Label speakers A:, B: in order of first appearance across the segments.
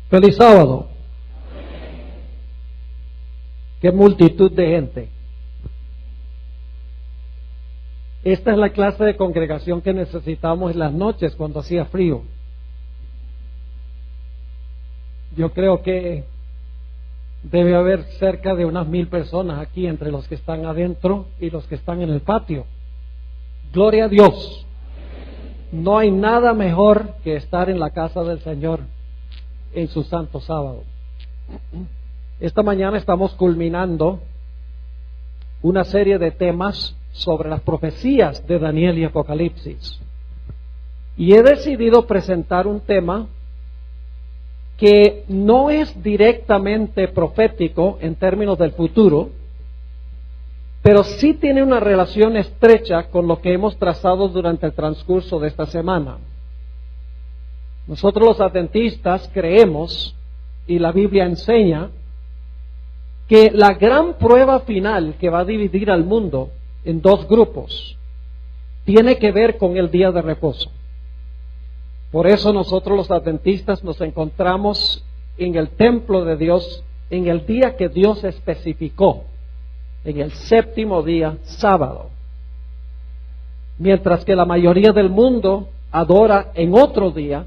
A: Feliz sábado. Qué multitud de gente. Esta es la clase de congregación que necesitamos en las noches cuando hacía frío. Yo creo que debe haber cerca de unas 1000 personas aquí entre los que están adentro y los que están en el patio. Gloria a Dios. No hay nada mejor que estar en la casa del Señor en su santo sábado. Esta mañana estamos culminando una serie de temas sobre las profecías de Daniel y Apocalipsis. Y he decidido presentar un tema que no es directamente profético en términos del futuro, pero sí tiene una relación estrecha con lo que hemos trazado durante el transcurso de esta semana. Nosotros los adventistas creemos, y la Biblia enseña, que la gran prueba final que va a dividir al mundo en dos grupos tiene que ver con el día de reposo. Por eso nosotros los adventistas nos encontramos en el templo de Dios en el día que Dios especificó, en el séptimo día, sábado. Mientras que la mayoría del mundo adora en otro día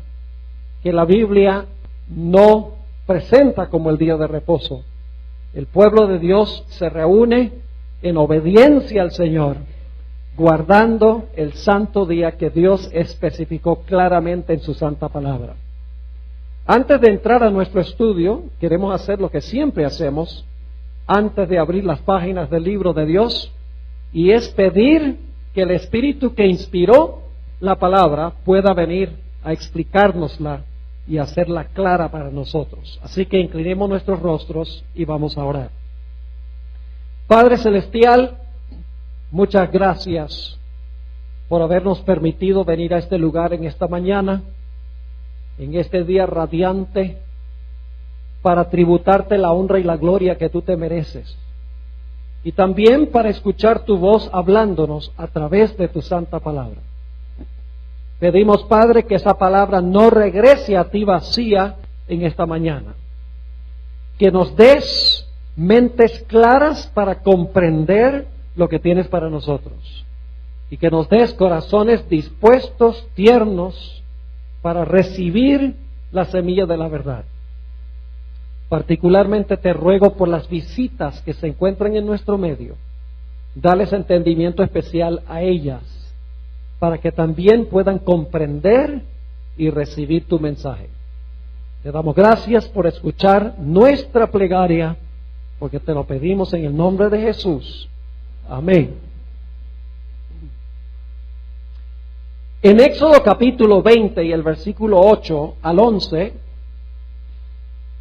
A: que la Biblia no presenta como el día de reposo. El pueblo de Dios se reúne en obediencia al Señor, guardando el santo día que Dios especificó claramente en su santa palabra. Antes de entrar a nuestro estudio, queremos hacer lo que siempre hacemos antes de abrir las páginas del libro de Dios, y es pedir que el Espíritu que inspiró la palabra pueda venir a explicárnosla y hacerla clara para nosotros. Así que inclinemos nuestros rostros y vamos a orar. Padre Celestial, muchas gracias por habernos permitido venir a este lugar en esta mañana, en este día radiante, para tributarte la honra y la gloria que tú te mereces. Y también para escuchar tu voz hablándonos a través de tu santa palabra. Pedimos, Padre, que esa palabra no regrese a ti vacía en esta mañana. Que nos des mentes claras para comprender lo que tienes para nosotros. Y que nos des corazones dispuestos, tiernos, para recibir la semilla de la verdad. Particularmente te ruego por las visitas que se encuentran en nuestro medio. Dales entendimiento especial a ellas, para que también puedan comprender y recibir tu mensaje. Te damos gracias por escuchar nuestra plegaria, porque te lo pedimos en el nombre de Jesús. Amén. En Éxodo capítulo 20 y el versículo 8 al 11,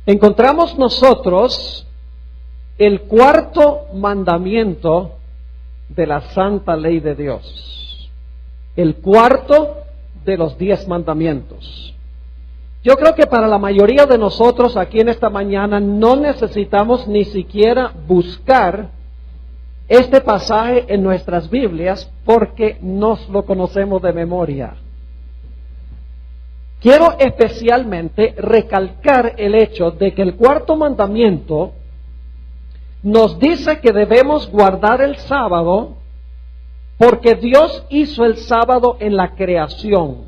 A: encontramos nosotros el cuarto mandamiento de la santa ley de Dios. El cuarto de los 10 mandamientos. Yo creo que para la mayoría de nosotros aquí en esta mañana no necesitamos ni siquiera buscar este pasaje en nuestras Biblias porque nos lo conocemos de memoria. Quiero especialmente recalcar el hecho de que el cuarto mandamiento nos dice que debemos guardar el sábado porque Dios hizo el sábado en la creación.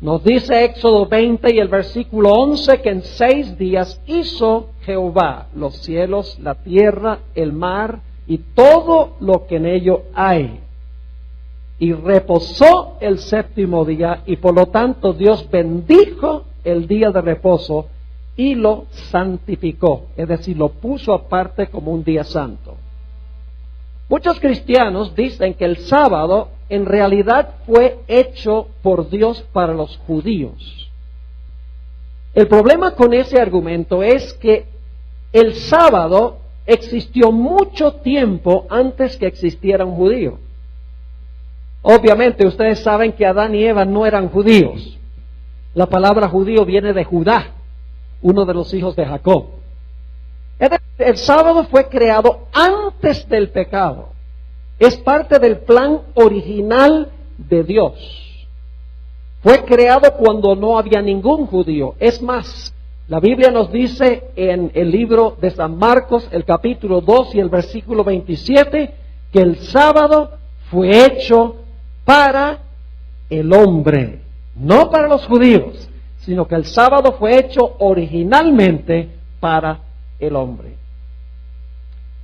A: Nos dice Éxodo 20 y el versículo 11 que en 6 días hizo Jehová los cielos, la tierra, el mar y todo lo que en ello hay. Y reposó el séptimo día y por lo tanto Dios bendijo el día de reposo y lo santificó, es decir, lo puso aparte como un día santo. Muchos cristianos dicen que el sábado en realidad fue hecho por Dios para los judíos. El problema con ese argumento es que el sábado existió mucho tiempo antes que existiera un judío. Obviamente ustedes saben que Adán y Eva no eran judíos. La palabra judío viene de Judá, uno de los hijos de Jacob. El sábado fue creado antes del pecado. Es parte del plan original de Dios. Fue creado cuando no había ningún judío. Es más, la Biblia nos dice en el libro de San Marcos, el capítulo 2 y el versículo 27, que el sábado fue hecho para el hombre, no para los judíos, sino que el sábado fue hecho originalmente para el hombre.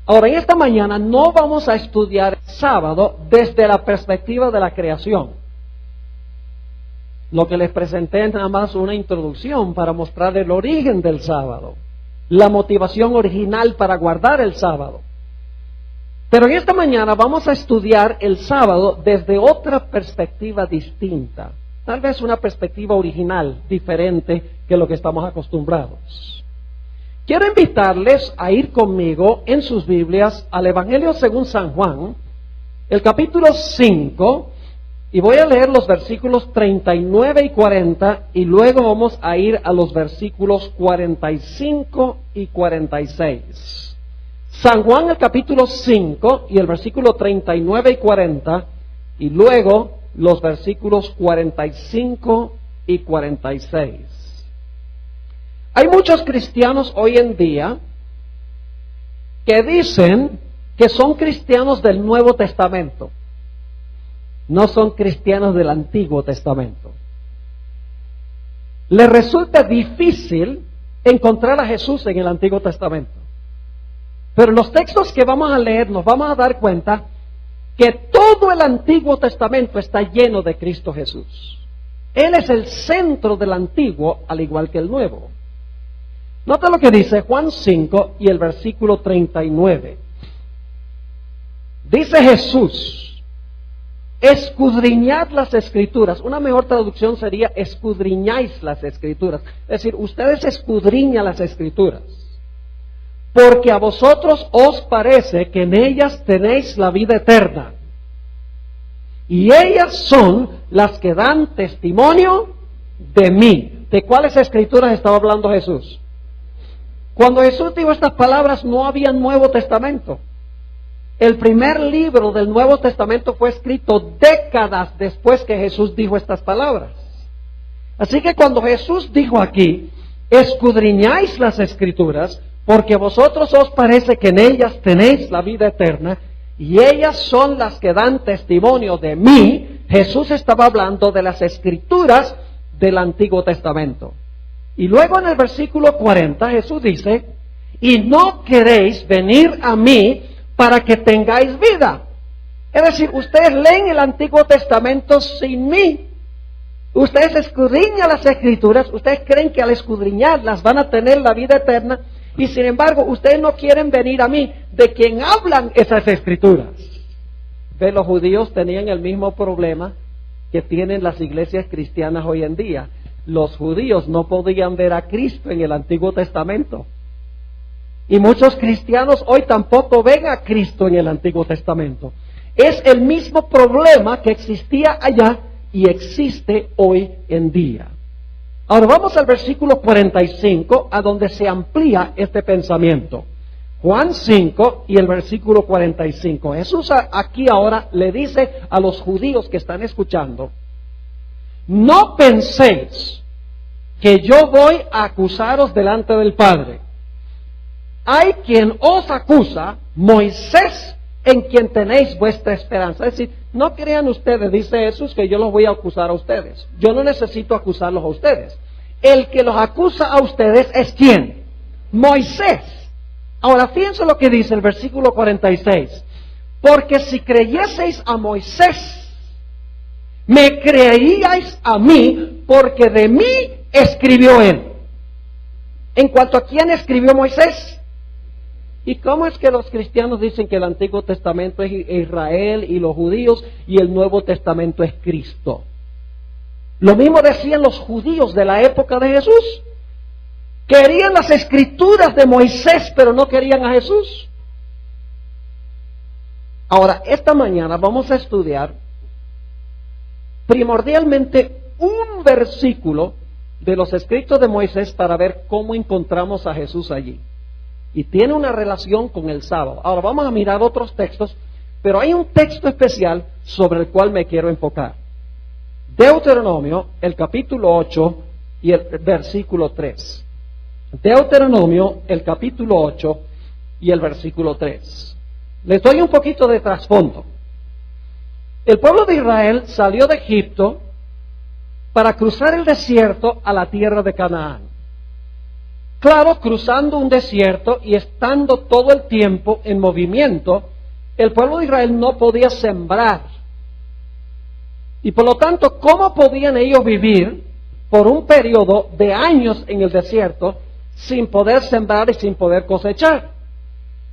A: Ahora, en esta mañana no vamos a estudiar el sábado desde la perspectiva de la creación. Lo que les presenté es nada más una introducción para mostrar el origen del sábado, la motivación original para guardar el sábado. Pero en esta mañana vamos a estudiar el sábado desde otra perspectiva distinta, tal vez una perspectiva original, diferente que lo que estamos acostumbrados. Quiero invitarles a ir conmigo en sus Biblias al Evangelio según San Juan, el capítulo 5, y voy a leer los versículos 39 y 40, y luego vamos a ir a los versículos 45 y 46. San Juan, el capítulo 5, y el versículo 39 y 40, y luego los versículos 45 y 46. Hay muchos cristianos hoy en día que dicen que son cristianos del Nuevo Testamento. No son cristianos del Antiguo Testamento. Les resulta difícil encontrar a Jesús en el Antiguo Testamento. Pero en los textos que vamos a leer nos vamos a dar cuenta que todo el Antiguo Testamento está lleno de Cristo Jesús. Él es el centro del Antiguo, al igual que el Nuevo. Nota lo que dice Juan 5 y el versículo 39. Dice Jesús, escudriñad las Escrituras. Una mejor traducción sería escudriñáis las Escrituras. Es decir, ustedes escudriñan las Escrituras, porque a vosotros os parece que en ellas tenéis la vida eterna, y ellas son las que dan testimonio de mí. ¿De cuáles Escrituras estaba hablando Jesús? Cuando Jesús dijo estas palabras no había Nuevo Testamento. El primer libro del Nuevo Testamento fue escrito décadas después que Jesús dijo estas palabras. Así que cuando Jesús dijo aquí, escudriñáis las Escrituras, porque a vosotros os parece que en ellas tenéis la vida eterna, y ellas son las que dan testimonio de mí, Jesús estaba hablando de las Escrituras del Antiguo Testamento. Y luego en el versículo 40 Jesús dice, y no queréis venir a mí para que tengáis vida. Es decir, ustedes leen el Antiguo Testamento sin mí. Ustedes escudriñan las Escrituras, ustedes creen que al escudriñarlas van a tener la vida eterna, y sin embargo ustedes no quieren venir a mí, de quien hablan esas Escrituras. Ve, los judíos tenían el mismo problema que tienen las iglesias cristianas hoy en día. Los judíos no podían ver a Cristo en el Antiguo Testamento. Y muchos cristianos hoy tampoco ven a Cristo en el Antiguo Testamento. Es el mismo problema que existía allá y existe hoy en día. Ahora vamos al versículo 45, a donde se amplía este pensamiento. Juan 5 y el versículo 45. Jesús aquí ahora le dice a los judíos que están escuchando, no penséis que yo voy a acusaros delante del Padre. Hay quien os acusa, Moisés, en quien tenéis vuestra esperanza. Es decir, no crean ustedes, dice Jesús, que yo los voy a acusar a ustedes. Yo no necesito acusarlos a ustedes. El que los acusa a ustedes es ¿quién? Moisés. Ahora fíjense lo que dice el versículo 46. Porque si creyeseis a Moisés, me creeríais a mí, porque de mí escribió él. En cuanto a quién escribió Moisés. ¿Y cómo es que los cristianos dicen que el Antiguo Testamento es Israel y los judíos y el Nuevo Testamento es Cristo? Lo mismo decían los judíos de la época de Jesús. Querían las Escrituras de Moisés, pero no querían a Jesús. Ahora, esta mañana vamos a estudiar primordialmente un versículo de los escritos de Moisés para ver cómo encontramos a Jesús allí. Y tiene una relación con el sábado. Ahora vamos a mirar otros textos, pero hay un texto especial sobre el cual me quiero enfocar. Deuteronomio, el capítulo 8 y el versículo 3. Deuteronomio, el capítulo 8 y el versículo 3. Les doy un poquito de trasfondo. El pueblo de Israel salió de Egipto para cruzar el desierto a la tierra de Canaán. Claro, cruzando un desierto y estando todo el tiempo en movimiento, el pueblo de Israel no podía sembrar. Y por lo tanto, ¿cómo podían ellos vivir por un periodo de años en el desierto sin poder sembrar y sin poder cosechar?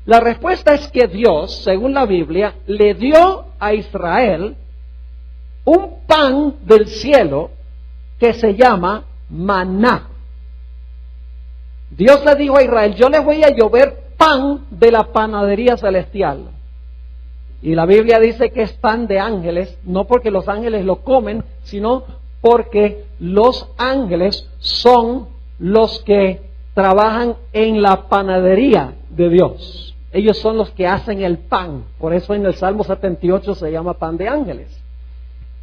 A: La respuesta es que Dios, según la Biblia, le dio a Israel un pan del cielo que se llama maná. Dios le dijo a Israel, yo les voy a llover pan de la panadería celestial. Y la Biblia dice que es pan de ángeles, no porque los ángeles lo comen, sino porque los ángeles son los que trabajan en la panadería de Dios. Ellos son los que hacen el pan. Por eso en el Salmo 78 se llama pan de ángeles.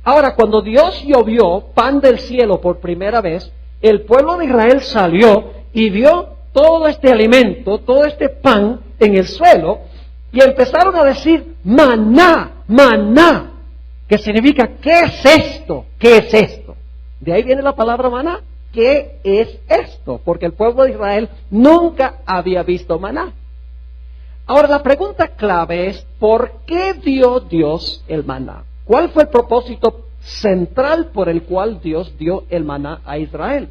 A: Ahora, cuando Dios llovió pan del cielo por primera vez, el pueblo de Israel salió y vio todo este alimento, todo este pan en el suelo, y empezaron a decir, maná, maná, que significa, ¿qué es esto? ¿Qué es esto? De ahí viene la palabra maná. ¿Qué es esto? Porque el pueblo de Israel nunca había visto maná. Ahora la pregunta clave es, ¿por qué dio Dios el maná? ¿Cuál fue el propósito central por el cual Dios dio el maná a Israel?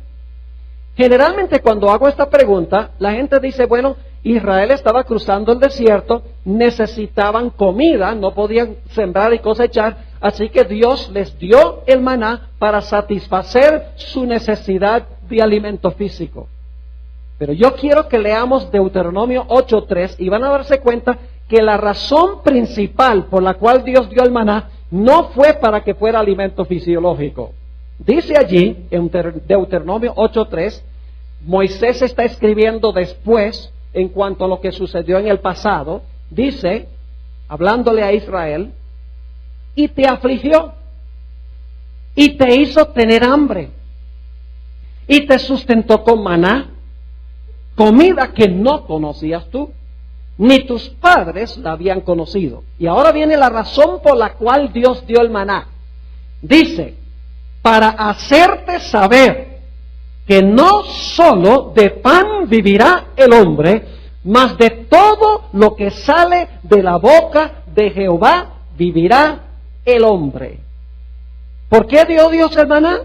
A: Generalmente cuando hago esta pregunta, la gente dice, bueno, Israel estaba cruzando el desierto, necesitaban comida, no podían sembrar y cosechar, así que Dios les dio el maná para satisfacer su necesidad de alimento físico. Pero yo quiero que leamos Deuteronomio 8:3 y van a darse cuenta que la razón principal por la cual Dios dio el maná no fue para que fuera alimento fisiológico. Dice allí, en Deuteronomio 8:3, Moisés está escribiendo después en cuanto a lo que sucedió en el pasado, dice, hablándole a Israel, y te afligió, y te hizo tener hambre, y te sustentó con maná, comida que no conocías tú, ni tus padres la habían conocido. Y ahora viene la razón por la cual Dios dio el maná. Dice, para hacerte saber que no solo de pan vivirá el hombre, mas de todo lo que sale de la boca de Jehová vivirá el hombre. ¿Por qué dio Dios el maná?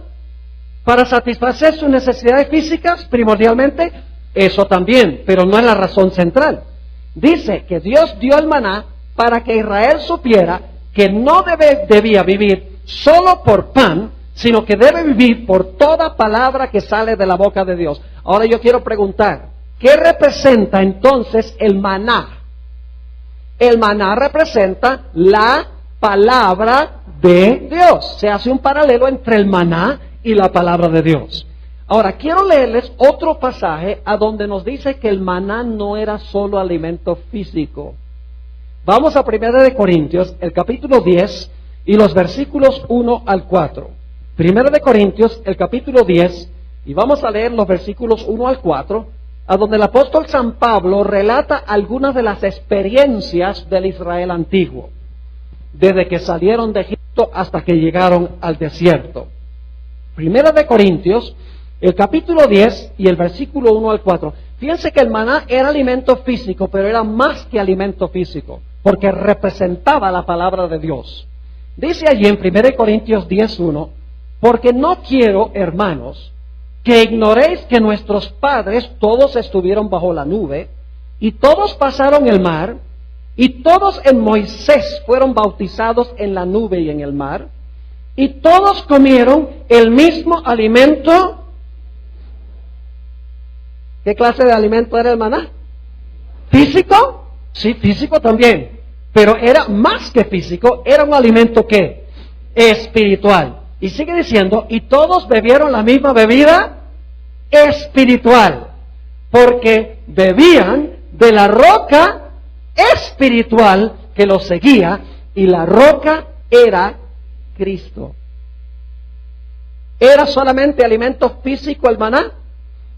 A: Para satisfacer sus necesidades físicas, primordialmente, eso también, pero no es la razón central. Dice que Dios dio el maná para que Israel supiera que no debía vivir solo por pan, sino que debe vivir por toda palabra que sale de la boca de Dios. Ahora yo quiero preguntar, ¿qué representa entonces el maná? El maná representa la palabra de Dios. Se hace un paralelo entre el maná y la palabra de Dios. Ahora, quiero leerles otro pasaje a donde nos dice que el maná no era solo alimento físico. Vamos a 1 de Corintios, el capítulo 10 y los versículos 1 al 4. 1 de Corintios, el capítulo 10, y vamos a leer los versículos 1 al 4, a donde el apóstol San Pablo relata algunas de las experiencias del Israel antiguo, desde que salieron de Egipto hasta que llegaron al desierto. 1 de Corintios, el capítulo 10 y el versículo 1 al 4. Fíjense que el maná era alimento físico, pero era más que alimento físico, porque representaba la palabra de Dios. Dice allí en 1 Corintios 10:1, porque no quiero, hermanos, que ignoréis que nuestros padres todos estuvieron bajo la nube, y todos pasaron el mar, y todos en Moisés fueron bautizados en la nube y en el mar, y todos comieron el mismo alimento. ¿Qué clase de alimento era el maná? ¿Físico? Sí, físico también. Pero era más que físico, era un alimento ¿qué? Espiritual. Y sigue diciendo, y todos bebieron la misma bebida espiritual, porque bebían de la roca espiritual que los seguía, y la roca era Cristo. ¿Era solamente alimento físico el maná?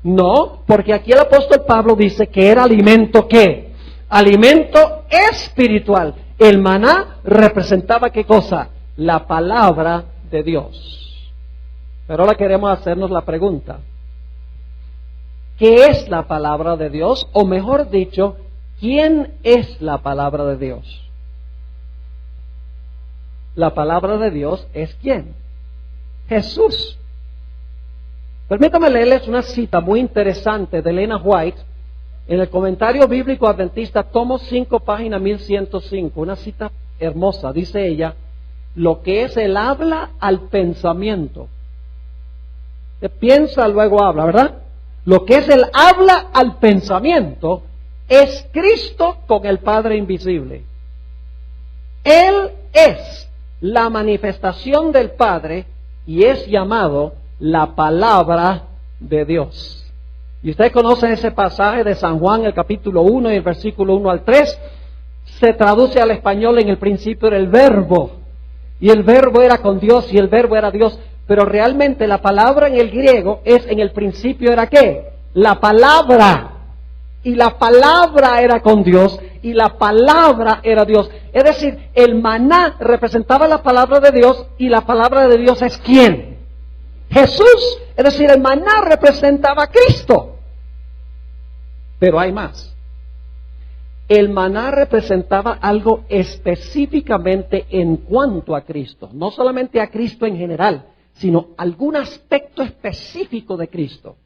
A: No, porque aquí el apóstol Pablo dice que era alimento ¿qué? Alimento espiritual. El maná representaba ¿qué cosa? La palabra de Dios. Pero ahora queremos hacernos la pregunta: ¿qué es la palabra de Dios? O mejor dicho, ¿quién es la palabra de Dios? La palabra de Dios es ¿quién? Jesús. Permítame leerles una cita muy interesante de Elena White en el Comentario Bíblico Adventista, tomo 5, página 1105. Una cita hermosa. Dice ella: lo que es el habla al pensamiento. Se piensa, luego habla, ¿verdad? Lo que es el habla al pensamiento es Cristo con el Padre invisible. Él es la manifestación del Padre y es llamado la palabra de Dios. Y ustedes conocen ese pasaje de San Juan, el capítulo 1 y el versículo 1 al 3. Se traduce al español: en el principio era el verbo, y el verbo era con Dios, y el verbo era Dios. Pero realmente la palabra en el griego es: en el principio era ¿qué? La palabra. Y la palabra era con Dios, y la palabra era Dios. Es decir, el maná representaba la palabra de Dios, y la palabra de Dios es ¿quién? Jesús. Es decir, el maná representaba a Cristo. Pero hay más. El maná representaba algo específicamente en cuanto a Cristo. No solamente a Cristo en general, sino algún aspecto específico de Cristo.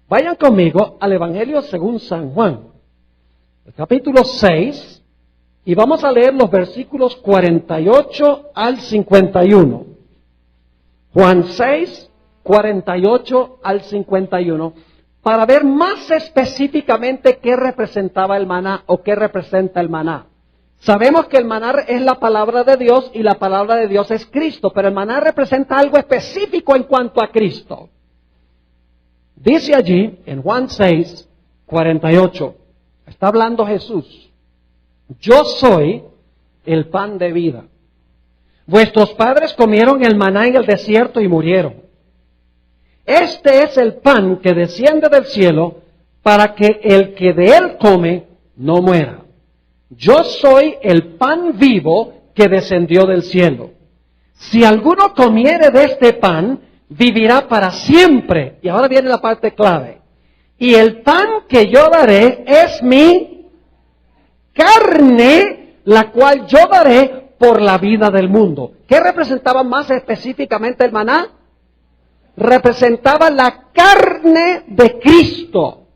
A: Vayan conmigo al Evangelio según San Juan, el capítulo 6, y vamos a leer los versículos 48 al 51. Juan 6, 48 al 51, para ver más específicamente qué representaba el maná o qué representa el maná. Sabemos que el maná es la palabra de Dios y la palabra de Dios es Cristo, pero el maná representa algo específico en cuanto a Cristo. Dice allí, en Juan 6, 48, está hablando Jesús: yo soy el pan de vida. Vuestros padres comieron el maná en el desierto y murieron. Este es el pan que desciende del cielo, para que el que de él come no muera. Yo soy el pan vivo que descendió del cielo. Si alguno comiere de este pan, vivirá para siempre. Y ahora viene la parte clave. Y el pan que yo daré es mi carne, la cual yo daré por la vida del mundo. ¿Qué representaba más específicamente el maná? Representaba la carne de Cristo.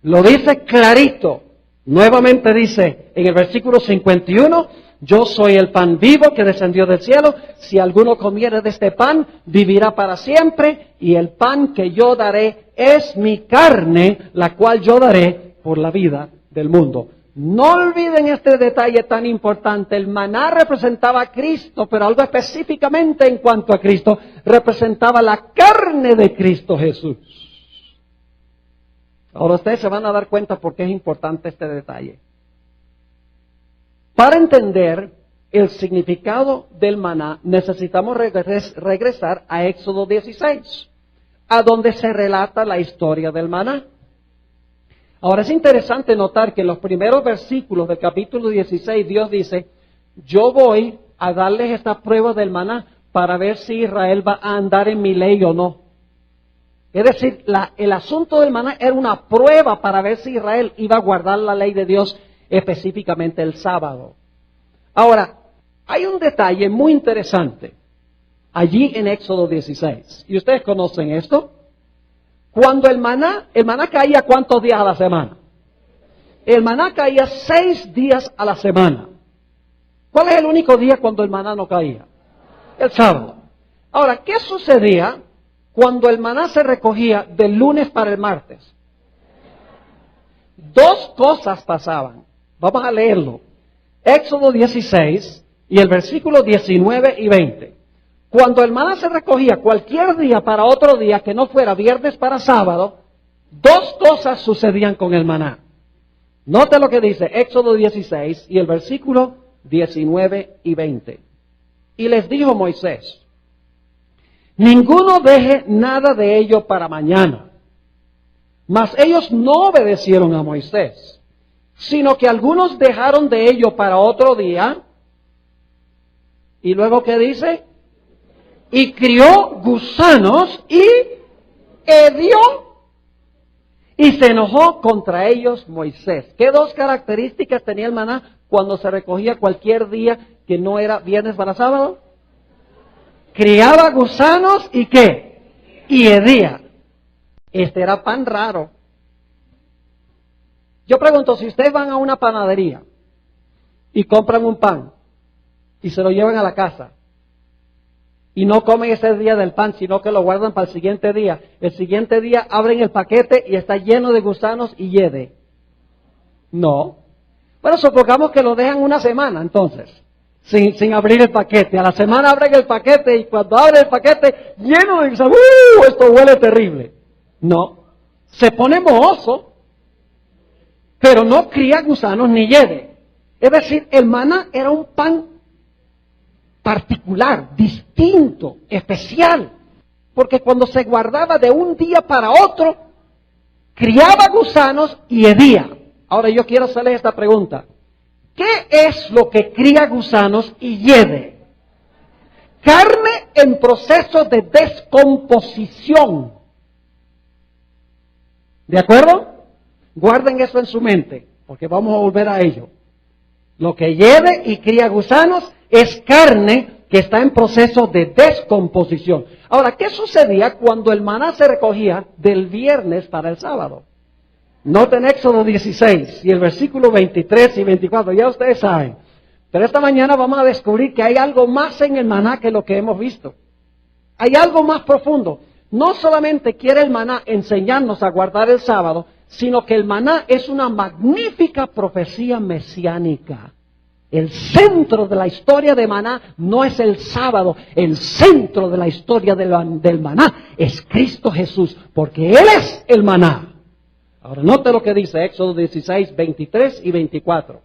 A: Lo dice clarito. Nuevamente dice en el versículo 51, yo soy el pan vivo que descendió del cielo. Si alguno comiere de este pan, vivirá para siempre. Y el pan que yo daré es mi carne, la cual yo daré por la vida del mundo. No olviden este detalle tan importante. El maná representaba a Cristo, pero algo específicamente en cuanto a Cristo, representaba la carne de Cristo Jesús. Ahora ustedes se van a dar cuenta por qué es importante este detalle. Para entender el significado del maná, necesitamos regresar a Éxodo 16, a donde se relata la historia del maná. Ahora es interesante notar que en los primeros versículos del capítulo 16 Dios dice: yo voy a darles esta prueba del maná para ver si Israel va a andar en mi ley o no. Es decir, el asunto del maná era una prueba para ver si Israel iba a guardar la ley de Dios, específicamente el sábado. Ahora, hay un detalle muy interesante allí en Éxodo 16. ¿Y ustedes conocen esto? Cuando el maná caía, ¿cuántos días a la semana? El maná caía 6 días a la semana. ¿Cuál es el único día cuando el maná no caía? El sábado. Ahora, ¿qué sucedía cuando el maná se recogía del lunes para el martes? 2 cosas pasaban. Vamos a leerlo. Éxodo 16 y el versículo 19 y 20. Cuando el maná se recogía cualquier día para otro día que no fuera viernes para sábado, 2 cosas sucedían con el maná. Note lo que dice Éxodo 16 y el versículo 19 y 20. Y les dijo Moisés: Ninguno deje nada de ello para mañana. Mas ellos no obedecieron a Moisés, sino que algunos dejaron de ello para otro día. ¿Y luego qué dice? Y crió gusanos y hedió. Y se enojó contra ellos Moisés. ¿Qué dos características tenía el maná cuando se recogía cualquier día que no era viernes para sábado? Criaba gusanos y ¿qué? Y hedía. Este era pan raro. Yo pregunto, si ustedes van a una panadería y compran un pan y se lo llevan a la casa y no comen ese día del pan, sino que lo guardan para el siguiente día abren el paquete y está lleno de gusanos y hiede. No. Bueno, supongamos que lo dejan una semana entonces, sin abrir el paquete. A la semana abren el paquete y cuando abren el paquete lleno de gusanos, esto huele terrible. No. Se pone mohoso, pero no cría gusanos ni hiede. Es decir, el maná era un pan particular, distinto, especial, porque cuando se guardaba de un día para otro, criaba gusanos y hedía. Ahora yo quiero hacerles esta pregunta. ¿Qué es lo que cría gusanos y hiede? Carne en proceso de descomposición. ¿De acuerdo? Guarden eso en su mente, porque vamos a volver a ello. Lo que hiede y cría gusanos es carne que está en proceso de descomposición. Ahora, ¿qué sucedía cuando el maná se recogía del viernes para el sábado? Noten Éxodo 16 y el versículo 23 y 24, ya ustedes saben. Pero esta mañana vamos a descubrir que hay algo más en el maná que lo que hemos visto. Hay algo más profundo. No solamente quiere el maná enseñarnos a guardar el sábado, sino que el maná es una magnífica profecía mesiánica. El centro de la historia de maná no es el sábado, el centro de la historia del maná es Cristo Jesús, porque Él es el maná. Ahora note lo que dice Éxodo 16, 23 y 24.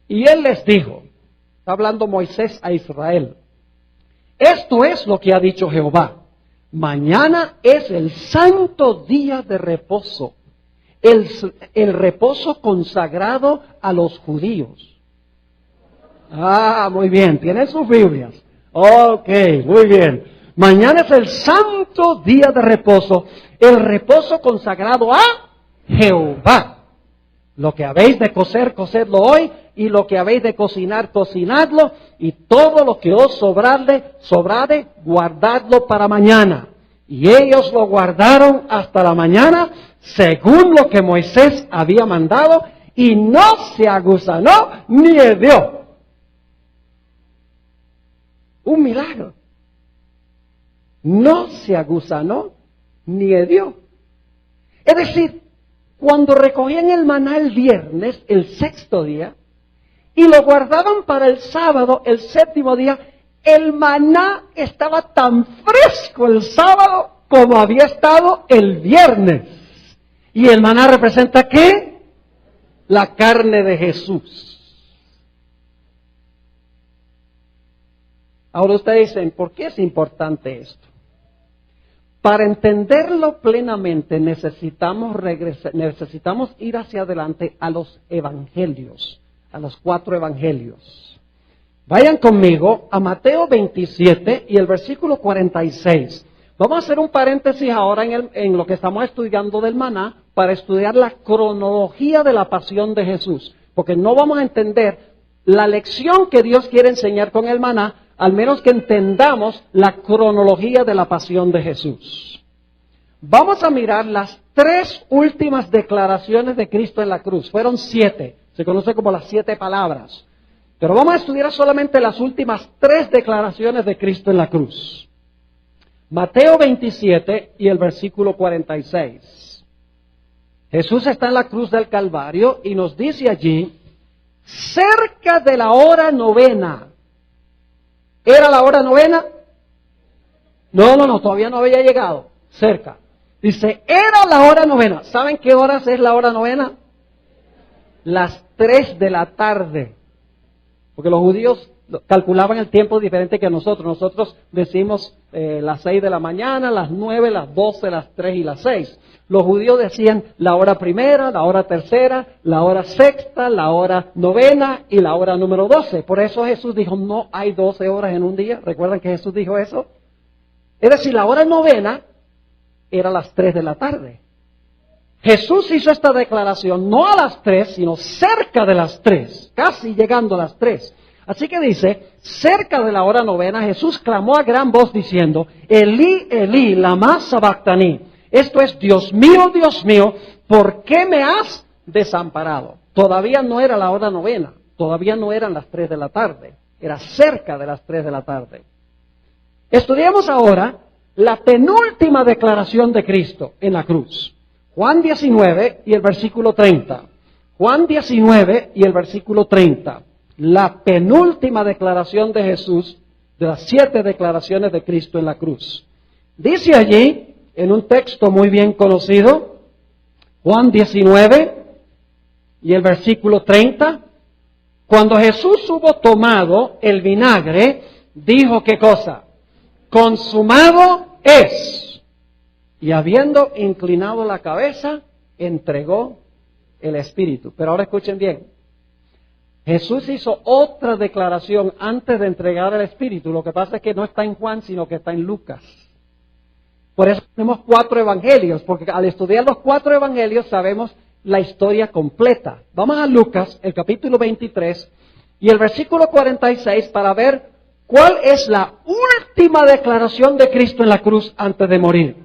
A: Y Él les dijo, está hablando Moisés a Israel, esto es lo que ha dicho Jehová, mañana es el santo día de reposo, el reposo consagrado a los judíos. Ah, muy bien, tienen sus Biblias. Ok, muy bien. Mañana es el santo día de reposo, el reposo consagrado a Jehová. Lo que habéis de cocer, cocedlo hoy, y lo que habéis de cocinar, cocinadlo, y todo lo que os sobrade, guardadlo para mañana. Y ellos lo guardaron hasta la mañana, según lo que Moisés había mandado, y no se agusanó ni hedió. Un milagro. No se agusanó ni hedió. Es decir, cuando recogían el maná el viernes, el sexto día, y lo guardaban para el sábado, el séptimo día, el maná estaba tan fresco el sábado como había estado el viernes. ¿Y el maná representa qué? La carne de Jesús. Ahora ustedes dicen, ¿por qué es importante esto? Para entenderlo plenamente necesitamos ir hacia adelante a los evangelios, a los 4 evangelios. Vayan conmigo a Mateo 27 y el versículo 46. Vamos a hacer un paréntesis ahora en lo que estamos estudiando del maná para estudiar la cronología de la pasión de Jesús, porque no vamos a entender la lección que Dios quiere enseñar con el maná al menos que entendamos la cronología de la pasión de Jesús. Vamos a mirar las 3 últimas declaraciones de Cristo en la cruz. Fueron 7, se conoce como las 7 palabras. Pero vamos a estudiar solamente las últimas 3 declaraciones de Cristo en la cruz. Mateo 27 y el versículo 46. Jesús está en la cruz del Calvario y nos dice allí, cerca de la hora 9. ¿Era la hora 9? No, todavía no había llegado. Cerca. Dice, era la hora 9. ¿Saben qué horas es la hora 9? Las 3 de la tarde. Porque los judíos calculaban el tiempo diferente que nosotros. Nosotros decimos las 6 de la mañana, las 9, las 12, las 3 y las 6. Los judíos decían la hora primera, la hora tercera, la hora sexta, la hora novena y la hora número 12. Por eso Jesús dijo, no hay 12 horas en un día. ¿Recuerdan que Jesús dijo eso? Es decir, la hora novena era a las 3 de la tarde. Jesús hizo esta declaración no a las 3, sino cerca de las 3, casi llegando a las 3. Así que dice, cerca de la hora novena, Jesús clamó a gran voz diciendo, Elí, Elí, lama sabactani. Esto es, Dios mío, ¿por qué me has desamparado? Todavía no era la hora novena, todavía no eran las 3 de la tarde, era cerca de las 3 de la tarde. Estudiamos ahora la penúltima declaración de Cristo en la cruz. Juan 19 y el versículo 30. Juan 19 y el versículo 30. La penúltima declaración de Jesús, de las 7 declaraciones de Cristo en la cruz. Dice allí, en un texto muy bien conocido, Juan 19 y el versículo 30, cuando Jesús hubo tomado el vinagre, dijo, ¿qué cosa? Consumado es. Y habiendo inclinado la cabeza, entregó el Espíritu. Pero ahora escuchen bien. Jesús hizo otra declaración antes de entregar el Espíritu. Lo que pasa es que no está en Juan, sino que está en Lucas. Por eso tenemos 4 evangelios, porque al estudiar los 4 evangelios sabemos la historia completa. Vamos a Lucas, el capítulo 23 y el versículo 46 para ver cuál es la última declaración de Cristo en la cruz antes de morir.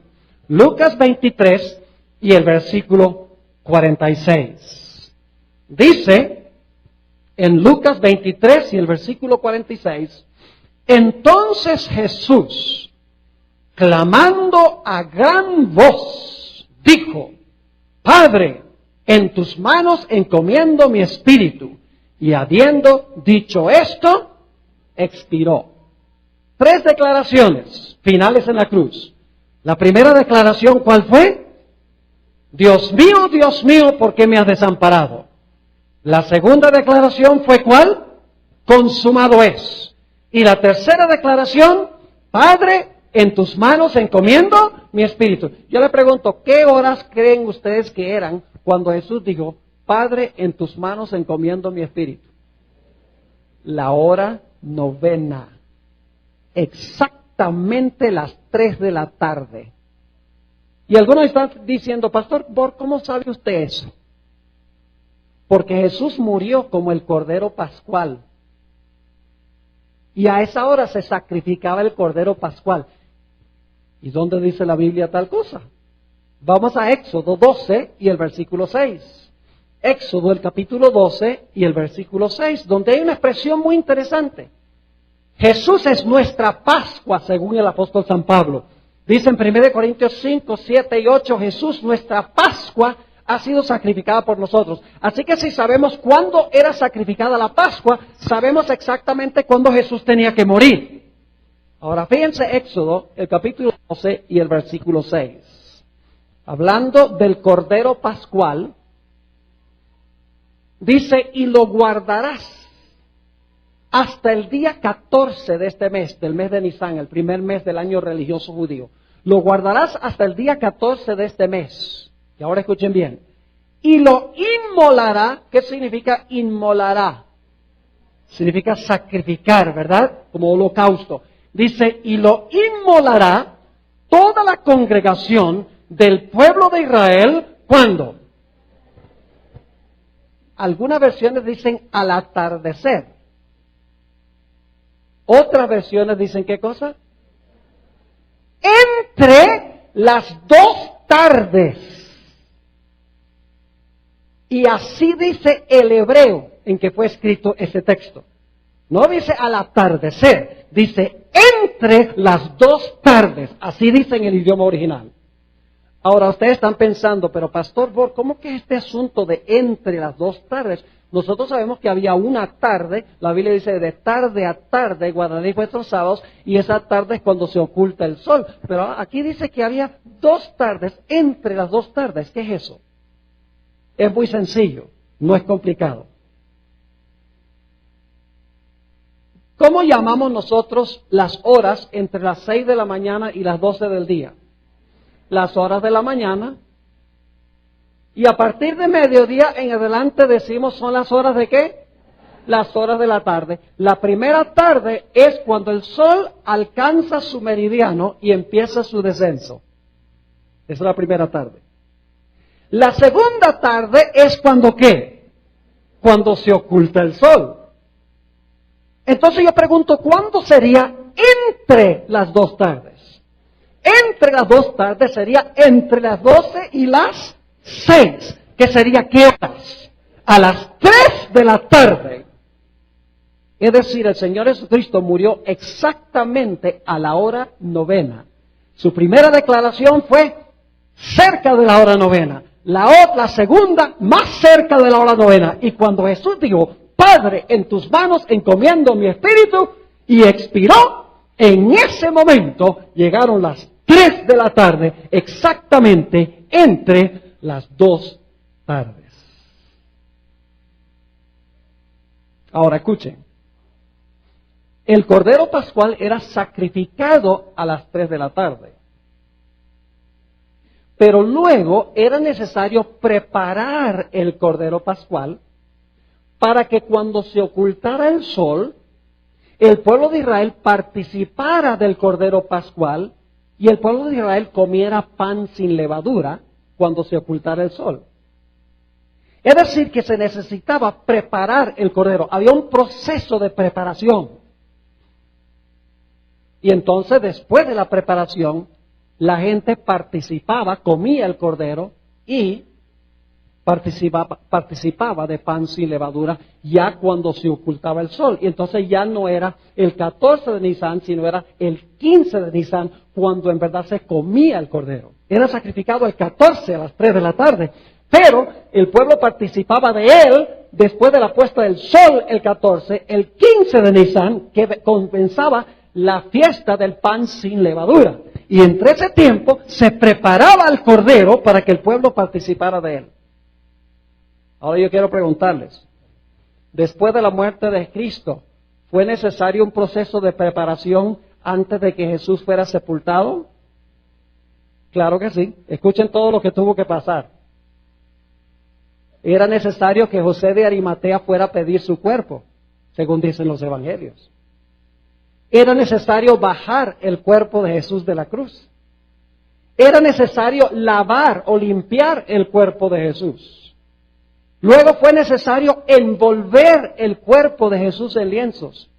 A: Lucas 23 y el versículo 46. Dice en Lucas 23 y el versículo 46, entonces Jesús, clamando a gran voz, dijo, Padre, en tus manos encomiendo mi espíritu. Y habiendo dicho esto, expiró. 3 declaraciones finales en la cruz. La primera declaración, ¿cuál fue? Dios mío, ¿por qué me has desamparado? La segunda declaración fue ¿cuál? Consumado es. Y la tercera declaración, Padre, en tus manos encomiendo mi espíritu. Yo le pregunto, ¿qué horas creen ustedes que eran cuando Jesús dijo, Padre, en tus manos encomiendo mi espíritu? La hora novena. Exactamente las 3 de la tarde. Y algunos están diciendo, Pastor, ¿cómo sabe usted eso? Porque Jesús murió como el Cordero Pascual. Y a esa hora se sacrificaba el Cordero Pascual. ¿Y dónde dice la Biblia tal cosa? Vamos a Éxodo 12 y el versículo 6. Éxodo, el capítulo 12 y el versículo 6, donde hay una expresión muy interesante. Jesús es nuestra Pascua, según el apóstol San Pablo. Dice en 1 Corintios 5, 7 y 8, Jesús, nuestra Pascua, ha sido sacrificada por nosotros. Así que si sabemos cuándo era sacrificada la Pascua, sabemos exactamente cuándo Jesús tenía que morir. Ahora fíjense Éxodo, el capítulo 12 y el versículo 6. Hablando del Cordero Pascual, dice, y lo guardarás hasta el día 14 de este mes, del mes de Nisan, el primer mes del año religioso judío. Lo guardarás hasta el día 14 de este mes. Y ahora escuchen bien. Y lo inmolará. ¿Qué significa inmolará? Significa sacrificar, ¿verdad? Como holocausto. Dice, y lo inmolará toda la congregación del pueblo de Israel. ¿Cuándo? Algunas versiones dicen al atardecer. Otras versiones dicen, ¿qué cosa? Entre las 2 tardes. Y así dice el hebreo en que fue escrito ese texto. No dice al atardecer, dice entre las 2 tardes. Así dice en el idioma original. Ahora ustedes están pensando, pero Pastor Borg, ¿cómo que este asunto de entre las 2 tardes? Nosotros sabemos que había una tarde, la Biblia dice de tarde a tarde, guardaréis vuestros sábados, y esa tarde es cuando se oculta el sol. Pero aquí dice que había 2 tardes, entre las 2 tardes. ¿Qué es eso? Es muy sencillo, no es complicado. ¿Cómo llamamos nosotros las horas entre las 6 de la mañana y las 12 del día? Las horas de la mañana. Y a partir de mediodía en adelante decimos son las horas de ¿qué? Las horas de la tarde. La primera tarde es cuando el sol alcanza su meridiano y empieza su descenso. Esa es la primera tarde. La segunda tarde es cuando ¿qué? Cuando se oculta el sol. Entonces yo pregunto, ¿cuándo sería entre las dos tardes? Entre las dos tardes sería entre las 12 y las 6. ¿Qué sería qué horas? A las 3 de la tarde. Es decir, el Señor Jesucristo murió exactamente a la hora novena. Su primera declaración fue cerca de la hora novena. La segunda, más cerca de la hora novena. Y cuando Jesús dijo, Padre, en tus manos encomiendo mi espíritu, y expiró, en ese momento llegaron las 3 de la tarde, exactamente entre las 2 tardes. Ahora escuchen, el Cordero Pascual era sacrificado a las 3 de la tarde. Pero luego era necesario preparar el Cordero Pascual para que cuando se ocultara el sol, el pueblo de Israel participara del Cordero Pascual y el pueblo de Israel comiera pan sin levadura cuando se ocultara el sol. Es decir, que se necesitaba preparar el Cordero. Había un proceso de preparación. Y entonces, después de la preparación, la gente participaba, comía el Cordero y participaba de pan sin levadura ya cuando se ocultaba el sol. Y entonces ya no era el 14 de Nisan, sino era el 15 de Nisan, cuando en verdad se comía el Cordero. Era sacrificado el 14 a las 3 de la tarde, pero el pueblo participaba de él después de la puesta del sol el 14, el 15 de Nisan, que compensaba la fiesta del pan sin levadura. Y entre ese tiempo se preparaba el Cordero para que el pueblo participara de él. Ahora yo quiero preguntarles, después de la muerte de Cristo, ¿fue necesario un proceso de preparación antes de que Jesús fuera sepultado? Claro que sí. Escuchen todo lo que tuvo que pasar. Era necesario que José de Arimatea fuera a pedir su cuerpo, según dicen los evangelios. Era necesario bajar el cuerpo de Jesús de la cruz. Era necesario lavar o limpiar el cuerpo de Jesús. Luego fue necesario envolver el cuerpo de Jesús en lienzos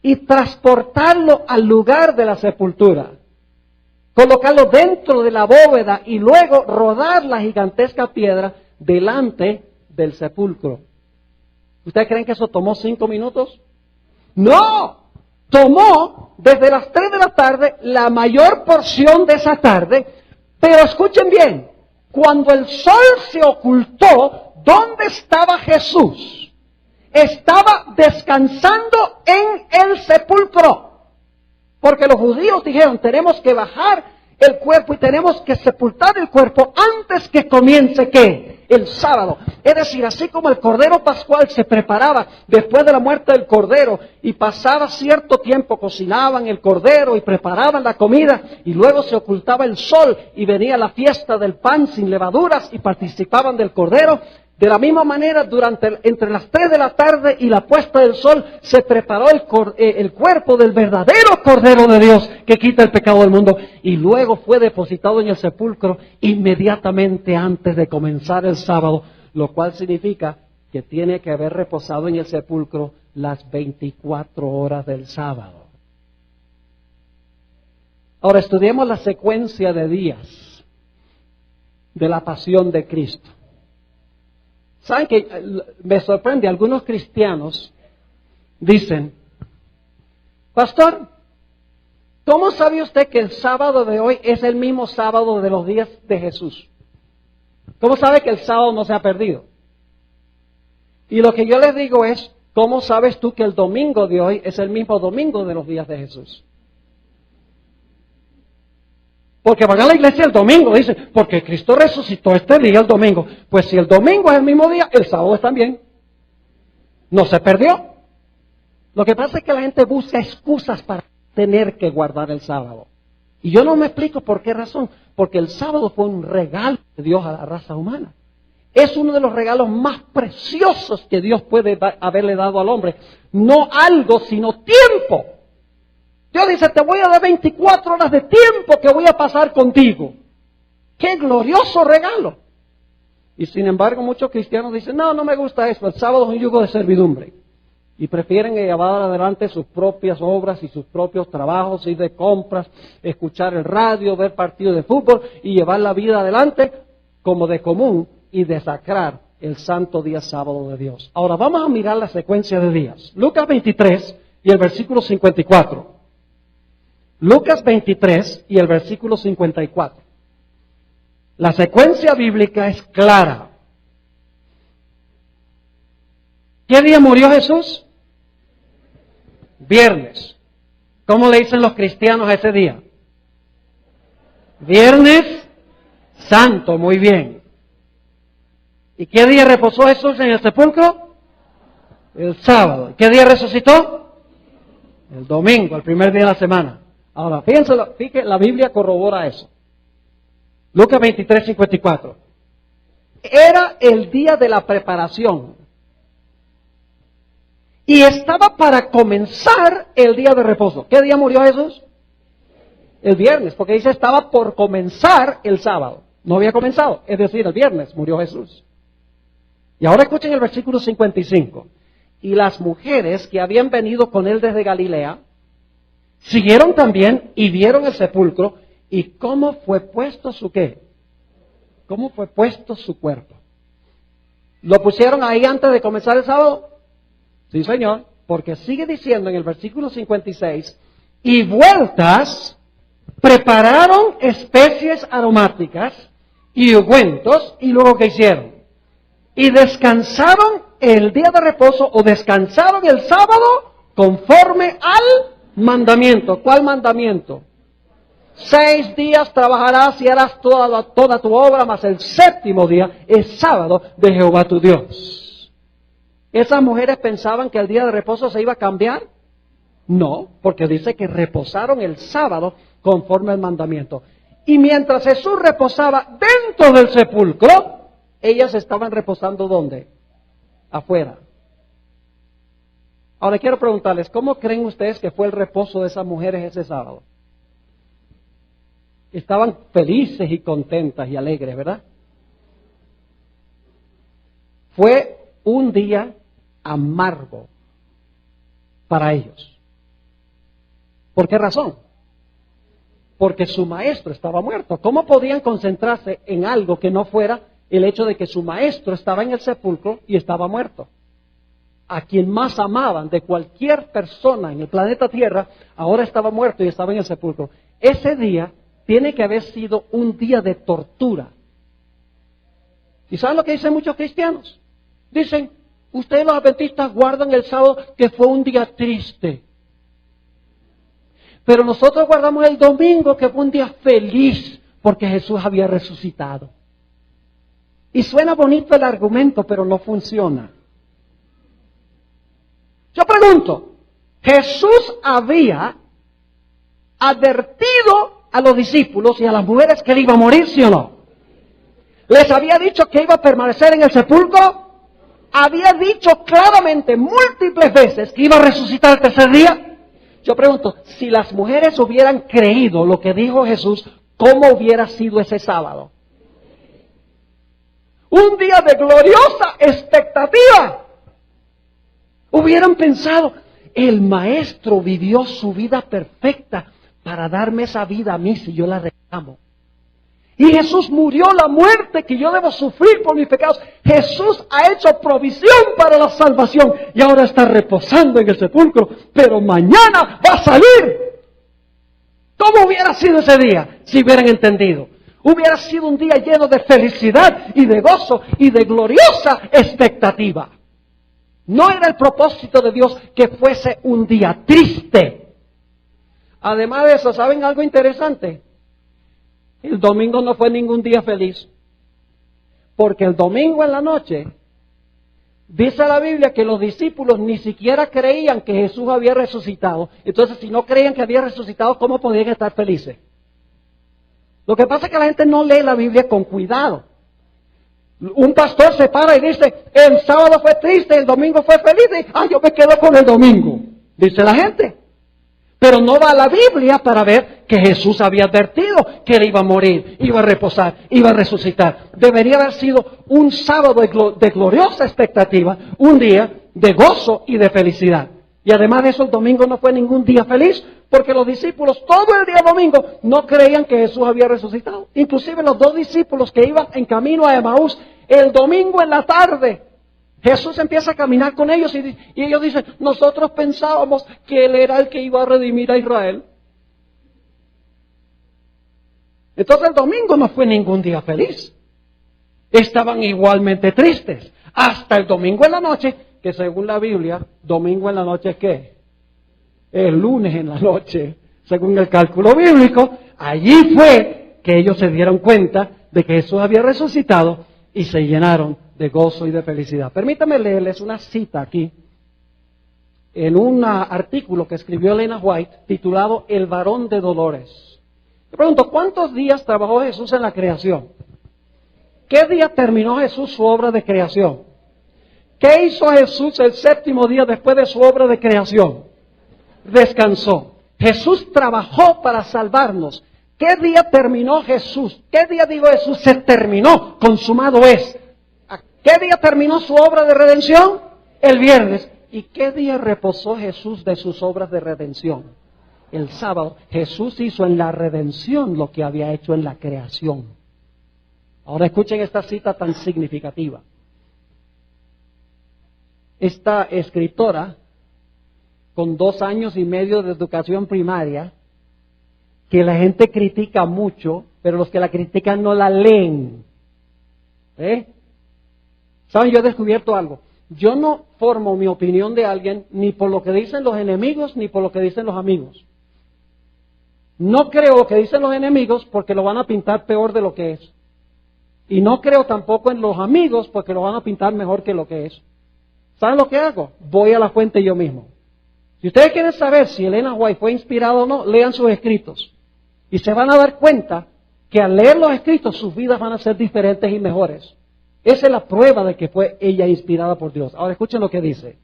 A: y transportarlo al lugar de la sepultura, colocarlo dentro de la bóveda y luego rodar la gigantesca piedra delante del sepulcro. ¿Ustedes creen que eso tomó 5 minutos? ¡No! Tomó desde las 3 de la tarde la mayor porción de esa tarde, pero escuchen bien, cuando el sol se ocultó, ¿dónde estaba Jesús? Estaba descansando en el sepulcro. Porque los judíos dijeron, tenemos que bajar el cuerpo y tenemos que sepultar el cuerpo antes que comience ¿qué? El sábado. Es decir, así como el Cordero Pascual se preparaba después de la muerte del Cordero y pasaba cierto tiempo, cocinaban el Cordero y preparaban la comida y luego se ocultaba el sol y venía la fiesta del pan sin levaduras y participaban del Cordero. De la misma manera, entre las 3 de la tarde y la puesta del sol, se preparó el cuerpo del verdadero Cordero de Dios que quita el pecado del mundo. Y luego fue depositado en el sepulcro inmediatamente antes de comenzar el sábado, lo cual significa que tiene que haber reposado en el sepulcro las 24 horas del sábado. Ahora estudiemos la secuencia de días de la pasión de Cristo. ¿Saben que me sorprende? Algunos cristianos dicen, pastor, ¿cómo sabe usted que el sábado de hoy es el mismo sábado de los días de Jesús? ¿Cómo sabe que el sábado no se ha perdido? Y lo que yo les digo es, ¿cómo sabes tú que el domingo de hoy es el mismo domingo de los días de Jesús? Porque van a la iglesia el domingo, dicen, porque Cristo resucitó este día el domingo. Pues si el domingo es el mismo día, el sábado es también. No se perdió. Lo que pasa es que la gente busca excusas para tener que guardar el sábado. Y yo no me explico por qué razón. Porque el sábado fue un regalo de Dios a la raza humana. Es uno de los regalos más preciosos que Dios puede haberle dado al hombre. No algo, sino tiempo. Dios dice, te voy a dar 24 horas de tiempo que voy a pasar contigo. ¡Qué glorioso regalo! Y sin embargo, muchos cristianos dicen, no, no me gusta eso, el sábado es un yugo de servidumbre. Y prefieren llevar adelante sus propias obras y sus propios trabajos, ir de compras, escuchar el radio, ver partidos de fútbol y llevar la vida adelante como de común y desacrar el santo día sábado de Dios. Ahora vamos a mirar la secuencia de días. Lucas 23 y el versículo 54. Lucas 23 y el versículo 54. La secuencia bíblica es clara. ¿Qué día murió Jesús? Viernes. ¿Cómo le dicen los cristianos a ese día? Viernes Santo, muy bien. ¿Y qué día reposó Jesús en el sepulcro? El sábado. ¿Qué día resucitó? El domingo, el primer día de la semana. Ahora, fíjense, la Biblia corrobora eso. Lucas 23, 54. Era el día de la preparación. Y estaba para comenzar el día de reposo. ¿Qué día murió Jesús? El viernes, porque dice estaba por comenzar el sábado. No había comenzado, es decir, el viernes murió Jesús. Y ahora escuchen el versículo 55. Y las mujeres que habían venido con él desde Galilea, siguieron también y vieron el sepulcro y cómo fue puesto su ¿qué? ¿Cómo fue puesto su cuerpo? ¿Lo pusieron ahí antes de comenzar el sábado? Sí, Señor, porque sigue diciendo en el versículo 56, y vueltas prepararon especies aromáticas y ungüentos, y luego ¿qué hicieron? Y descansaron el día de reposo, o descansaron el sábado, conforme al mandamiento. ¿Cuál mandamiento? 6 días trabajarás y harás toda tu obra, mas el séptimo día es sábado de Jehová tu Dios. ¿Esas mujeres pensaban que el día de reposo se iba a cambiar? No, porque dice que reposaron el sábado conforme al mandamiento. Y mientras Jesús reposaba dentro del sepulcro, ellas estaban reposando ¿dónde? Afuera. Ahora quiero preguntarles, ¿cómo creen ustedes que fue el reposo de esas mujeres ese sábado? Estaban felices y contentas y alegres, ¿verdad? Fue un día amargo para ellos. ¿Por qué razón? Porque su maestro estaba muerto. ¿Cómo podían concentrarse en algo que no fuera el hecho de que su maestro estaba en el sepulcro y estaba muerto? A quien más amaban de cualquier persona en el planeta Tierra, ahora estaba muerto y estaba en el sepulcro. Ese día tiene que haber sido un día de tortura. ¿Y saben lo que dicen muchos cristianos? Dicen, ustedes los adventistas guardan el sábado que fue un día triste. Pero nosotros guardamos el domingo que fue un día feliz porque Jesús había resucitado. Y suena bonito el argumento, pero no funciona. Yo pregunto, ¿Jesús había advertido a los discípulos y a las mujeres que él iba a morir, sí o no? ¿Les había dicho que iba a permanecer en el sepulcro? ¿Había dicho claramente múltiples veces que iba a resucitar el tercer día? Yo pregunto, si las mujeres hubieran creído lo que dijo Jesús, ¿cómo hubiera sido ese sábado? Un día de gloriosa expectativa. Hubieran pensado, el maestro vivió su vida perfecta para darme esa vida a mí si yo la reclamo. Y Jesús murió la muerte que yo debo sufrir por mis pecados. Jesús ha hecho provisión para la salvación y ahora está reposando en el sepulcro, pero mañana va a salir. ¿Cómo hubiera sido ese día si hubieran entendido? Hubiera sido un día lleno de felicidad y de gozo y de gloriosa expectativa. No era el propósito de Dios que fuese un día triste. Además de eso, ¿saben algo interesante? El domingo no fue ningún día feliz. Porque el domingo en la noche, Dice la Biblia que los discípulos ni siquiera creían que Jesús había resucitado. Entonces, si no creían que había resucitado, ¿cómo podían estar felices? Lo que pasa es que la gente no lee la Biblia con cuidado. Un pastor se para y dice, el sábado fue triste, el domingo fue feliz, y, yo me quedo con el domingo, dice la gente. Pero no va a la Biblia para ver que Jesús había advertido que él iba a morir, iba a reposar, iba a resucitar. Debería haber sido un sábado de gloriosa expectativa, un día de gozo y de felicidad. Y además de eso, el domingo no fue ningún día feliz, porque los discípulos todo el día domingo no creían que Jesús había resucitado. Inclusive los 2 discípulos que iban en camino a Emaús, el domingo en la tarde, Jesús empieza a caminar con ellos y ellos dicen, nosotros pensábamos que Él era el que iba a redimir a Israel. Entonces el domingo no fue ningún día feliz. Estaban igualmente tristes. Hasta el domingo en la noche, que según la Biblia, domingo en la noche es ¿qué? El lunes en la noche, según el cálculo bíblico. Allí fue que ellos se dieron cuenta de que Jesús había resucitado y se llenaron de gozo y de felicidad. Permítame leerles una cita aquí, en un artículo que escribió Elena White, titulado El varón de dolores. Le pregunto, ¿cuántos días trabajó Jesús en la creación? ¿Qué día terminó Jesús su obra de creación? ¿Qué hizo Jesús el 7º día después de su obra de creación? Descansó. Jesús trabajó para salvarnos. ¿Qué día terminó Jesús? ¿Qué día dijo Jesús? Se terminó, consumado es. ¿Qué día terminó su obra de redención? El viernes. ¿Y qué día reposó Jesús de sus obras de redención? El sábado. Jesús hizo en la redención lo que había hecho en la creación. Ahora escuchen esta cita tan significativa. Esta escritora, con 2 años y medio de educación primaria, que la gente critica mucho, pero los que la critican no la leen. ¿Saben? Yo he descubierto algo. Yo no formo mi opinión de alguien ni por lo que dicen los enemigos ni por lo que dicen los amigos. No creo lo que dicen los enemigos porque lo van a pintar peor de lo que es. Y no creo tampoco en los amigos porque lo van a pintar mejor que lo que es. ¿Saben lo que hago? Voy a la fuente yo mismo. Si ustedes quieren saber si Elena White fue inspirada o no, lean sus escritos. Y se van a dar cuenta que al leer los escritos sus vidas van a ser diferentes y mejores. Esa es la prueba de que fue ella inspirada por Dios. Ahora escuchen lo que dice.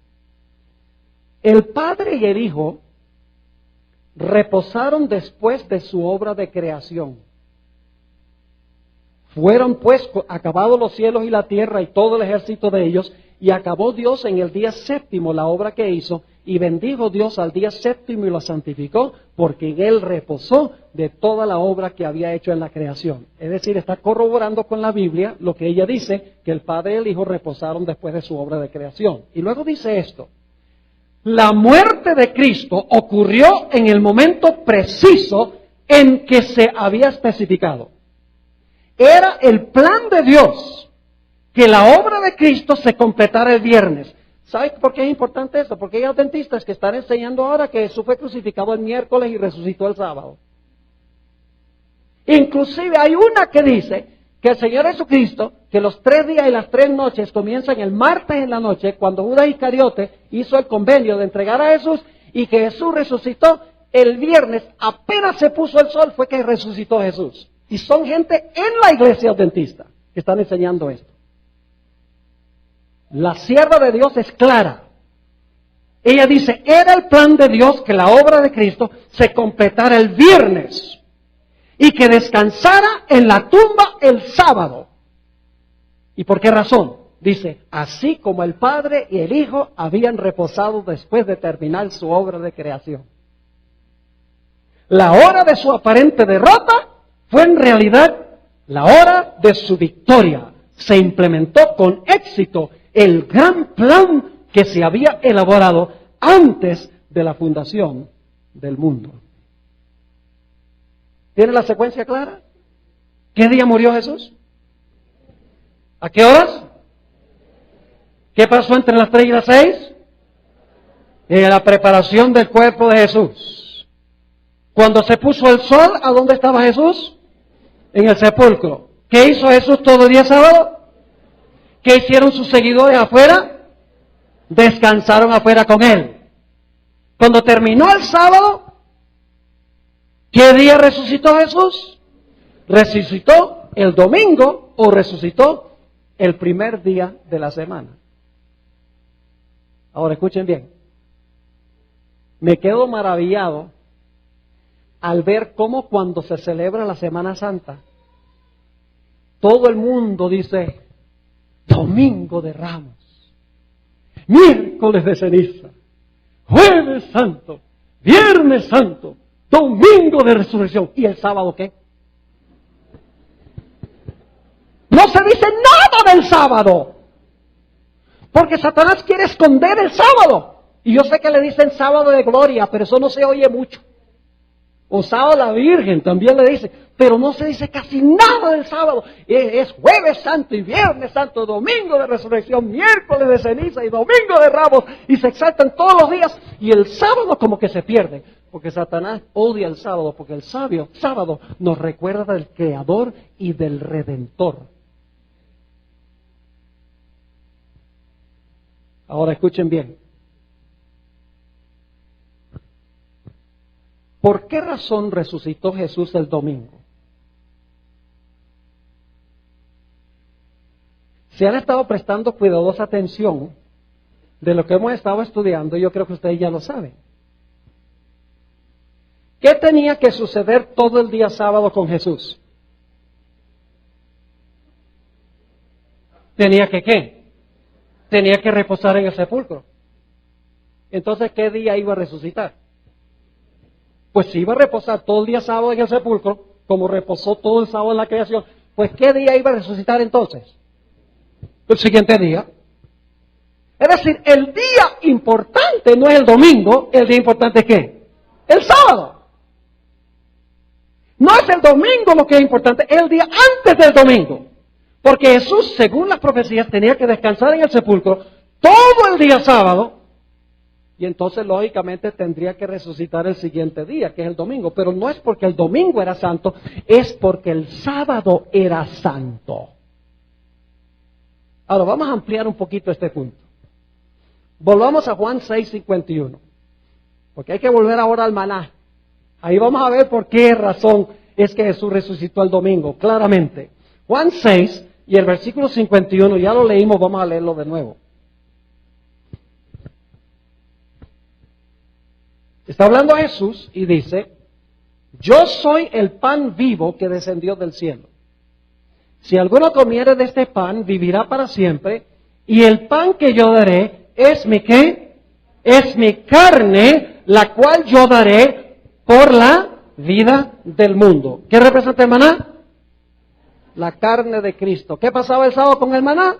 A: El Padre y el Hijo reposaron después de su obra de creación. Fueron pues acabados los cielos y la tierra y todo el ejército de ellos, y acabó Dios en el día 7º la obra que hizo, y bendijo Dios al día 7º y lo santificó, porque en él reposó de toda la obra que había hecho en la creación. Es decir, está corroborando con la Biblia lo que ella dice, que el Padre y el Hijo reposaron después de su obra de creación. Y luego dice esto: la muerte de Cristo ocurrió en el momento preciso en que se había especificado. Era el plan de Dios que la obra de Cristo se completara el viernes. ¿Sabe por qué es importante esto? Porque hay adventistas que están enseñando ahora que Jesús fue crucificado el miércoles y resucitó el sábado. Inclusive hay una que dice que el Señor Jesucristo, que los 3 días y las 3 noches comienzan el martes en la noche, cuando Judas Iscariote hizo el convenio de entregar a Jesús, y que Jesús resucitó el viernes, apenas se puso el sol, fue que resucitó Jesús. Y son gente en la iglesia adventista que están enseñando esto. La sierva de Dios es clara. Ella dice, era el plan de Dios que la obra de Cristo se completara el viernes y que descansara en la tumba el sábado. ¿Y por qué razón? Dice, así como el Padre y el Hijo habían reposado después de terminar su obra de creación. La hora de su aparente derrota fue en realidad la hora de su victoria. Se implementó con éxito el gran plan que se había elaborado antes de la fundación del mundo. ¿Tiene la secuencia clara? ¿Qué día murió Jesús? ¿A qué horas? ¿Qué pasó entre las 3 y las 6? La preparación del cuerpo de Jesús. Cuando se puso el sol, ¿a dónde estaba Jesús? En el sepulcro. ¿Qué hizo Jesús todo el día sábado? ¿Qué hicieron sus seguidores afuera? descansaron afuera con Él. Cuando terminó el sábado, ¿qué día resucitó Jesús? ¿Resucitó el domingo o resucitó el primer día de la semana? Ahora escuchen bien. Me quedo maravillado al ver cómo cuando se celebra la Semana Santa, todo el mundo dice, Domingo de Ramos, miércoles de ceniza, jueves santo, viernes santo, domingo de resurrección. ¿Y el sábado qué? No se dice nada del sábado, porque Satanás quiere esconder el sábado. Y yo sé que le dicen sábado de gloria, pero eso no se oye mucho. O sábado de la Virgen también le dice, pero no se dice casi nada del sábado. Es jueves santo y viernes santo, domingo de resurrección, miércoles de ceniza y domingo de Ramos. Y se exaltan todos los días y el sábado como que se pierde. Porque Satanás odia el sábado, porque el sábado nos recuerda del Creador y del Redentor. Ahora escuchen bien. ¿Por qué razón resucitó Jesús el domingo? Si han estado prestando cuidadosa atención de lo que hemos estado estudiando, yo creo que ustedes ya lo saben. ¿Qué tenía que suceder todo el día sábado con Jesús? ¿Tenía que qué? Tenía que reposar en el sepulcro. Entonces, ¿qué día iba a resucitar? Pues si iba a reposar todo el día sábado en el sepulcro, como reposó todo el sábado en la creación, pues ¿qué día iba a resucitar entonces? El siguiente día. Es decir, el día importante no es el domingo, el día importante es ¿qué? El sábado. No es el domingo lo que es importante, es el día antes del domingo. Porque Jesús, según las profecías, tenía que descansar en el sepulcro todo el día sábado. Y entonces, lógicamente, tendría que resucitar el siguiente día, que es el domingo. Pero no es porque el domingo era santo, es porque el sábado era santo. Ahora, vamos a ampliar un poquito este punto. Volvamos a Juan 6:51. Porque hay que volver ahora al maná. Ahí vamos a ver por qué razón es que Jesús resucitó el domingo, claramente. Juan 6 y el versículo 51, ya lo leímos, vamos a leerlo de nuevo. Está hablando Jesús y dice, yo soy el pan vivo que descendió del cielo. Si alguno comiere de este pan, vivirá para siempre, y el pan que yo daré es mi ¿qué? Es mi carne, la cual yo daré por la vida del mundo. ¿Qué representa el maná? La carne de Cristo. ¿Qué pasaba el sábado con el maná?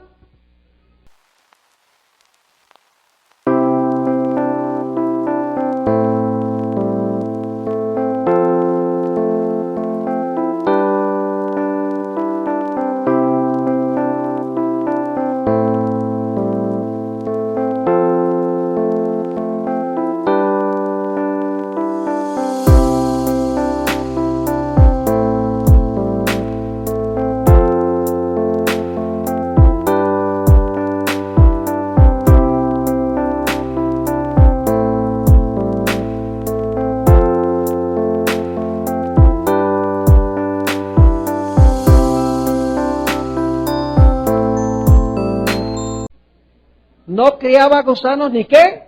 A: No criaba gusanos ni qué,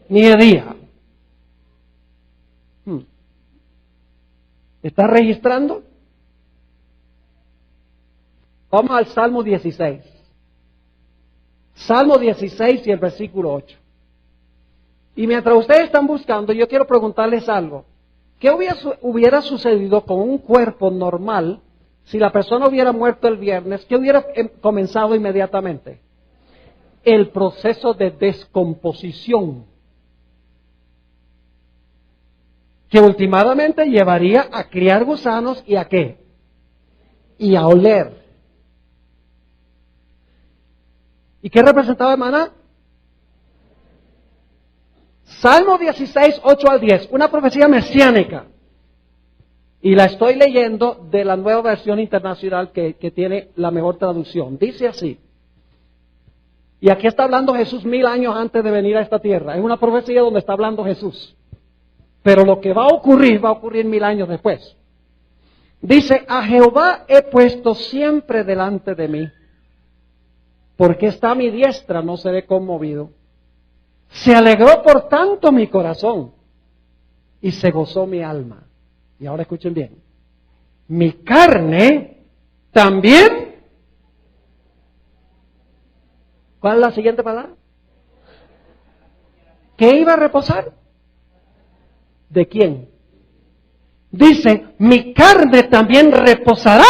A: ni hedía. ¿Está registrando? Vamos al Salmo 16. Salmo 16 y el versículo 8. Y mientras ustedes están buscando, yo quiero preguntarles algo. ¿Qué hubiera sucedido con un cuerpo normal si la persona hubiera muerto el viernes? ¿Qué hubiera comenzado inmediatamente? El proceso de descomposición, que últimamente llevaría a criar gusanos y a qué? Y a oler. ¿Y qué representaba el maná? Salmo 16, 8 al 10, una profecía mesiánica. Y la estoy leyendo de la Nueva Versión Internacional que tiene la mejor traducción. Dice así. Y aquí está hablando Jesús 1000 años antes de venir a esta tierra. Es una profecía donde está hablando Jesús. Pero lo que va a ocurrir 1000 años después. Dice, a Jehová he puesto siempre delante de mí, porque está a mi diestra, no seré conmovido. Se alegró por tanto mi corazón, y se gozó mi alma. Y ahora escuchen bien. Mi carne también. ¿Cuál es la siguiente palabra? ¿Qué iba a reposar? ¿De quién? Dice, mi carne también reposará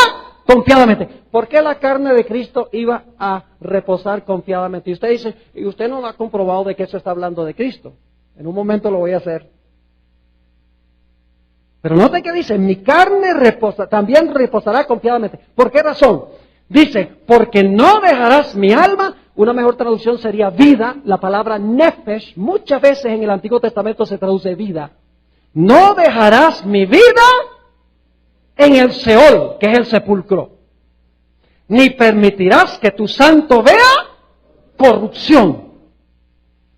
A: confiadamente. ¿Por qué la carne de Cristo iba a reposar confiadamente? Y usted dice, y usted no lo ha comprobado de que eso está hablando de Cristo. En un momento lo voy a hacer. Pero note que dice, mi carne también reposará confiadamente. ¿Por qué razón? Dice, porque no dejarás mi alma. Una mejor traducción sería vida. La palabra nefesh muchas veces en el Antiguo Testamento se traduce vida. No dejarás mi vida en el Seol, que es el sepulcro, ni permitirás que tu santo vea corrupción.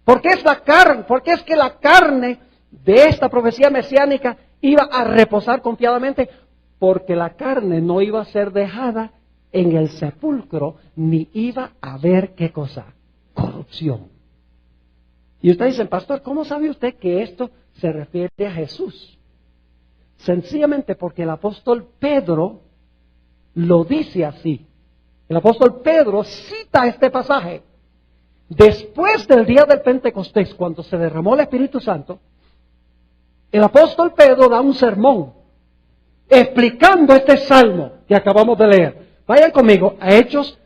A: ¿Por qué es la carne? Porque es que la carne de esta profecía mesiánica iba a reposar confiadamente, porque la carne no iba a ser dejada en el sepulcro, ni iba a haber, ¿qué cosa? Corrupción. Y usted dice, pastor, ¿cómo sabe usted que esto se refiere a Jesús? Sencillamente porque el apóstol Pedro lo dice así. El apóstol Pedro cita este pasaje. Después del día del Pentecostés, cuando se derramó el Espíritu Santo, el apóstol Pedro da un sermón explicando este salmo que acabamos de leer. Vayan conmigo a Hechos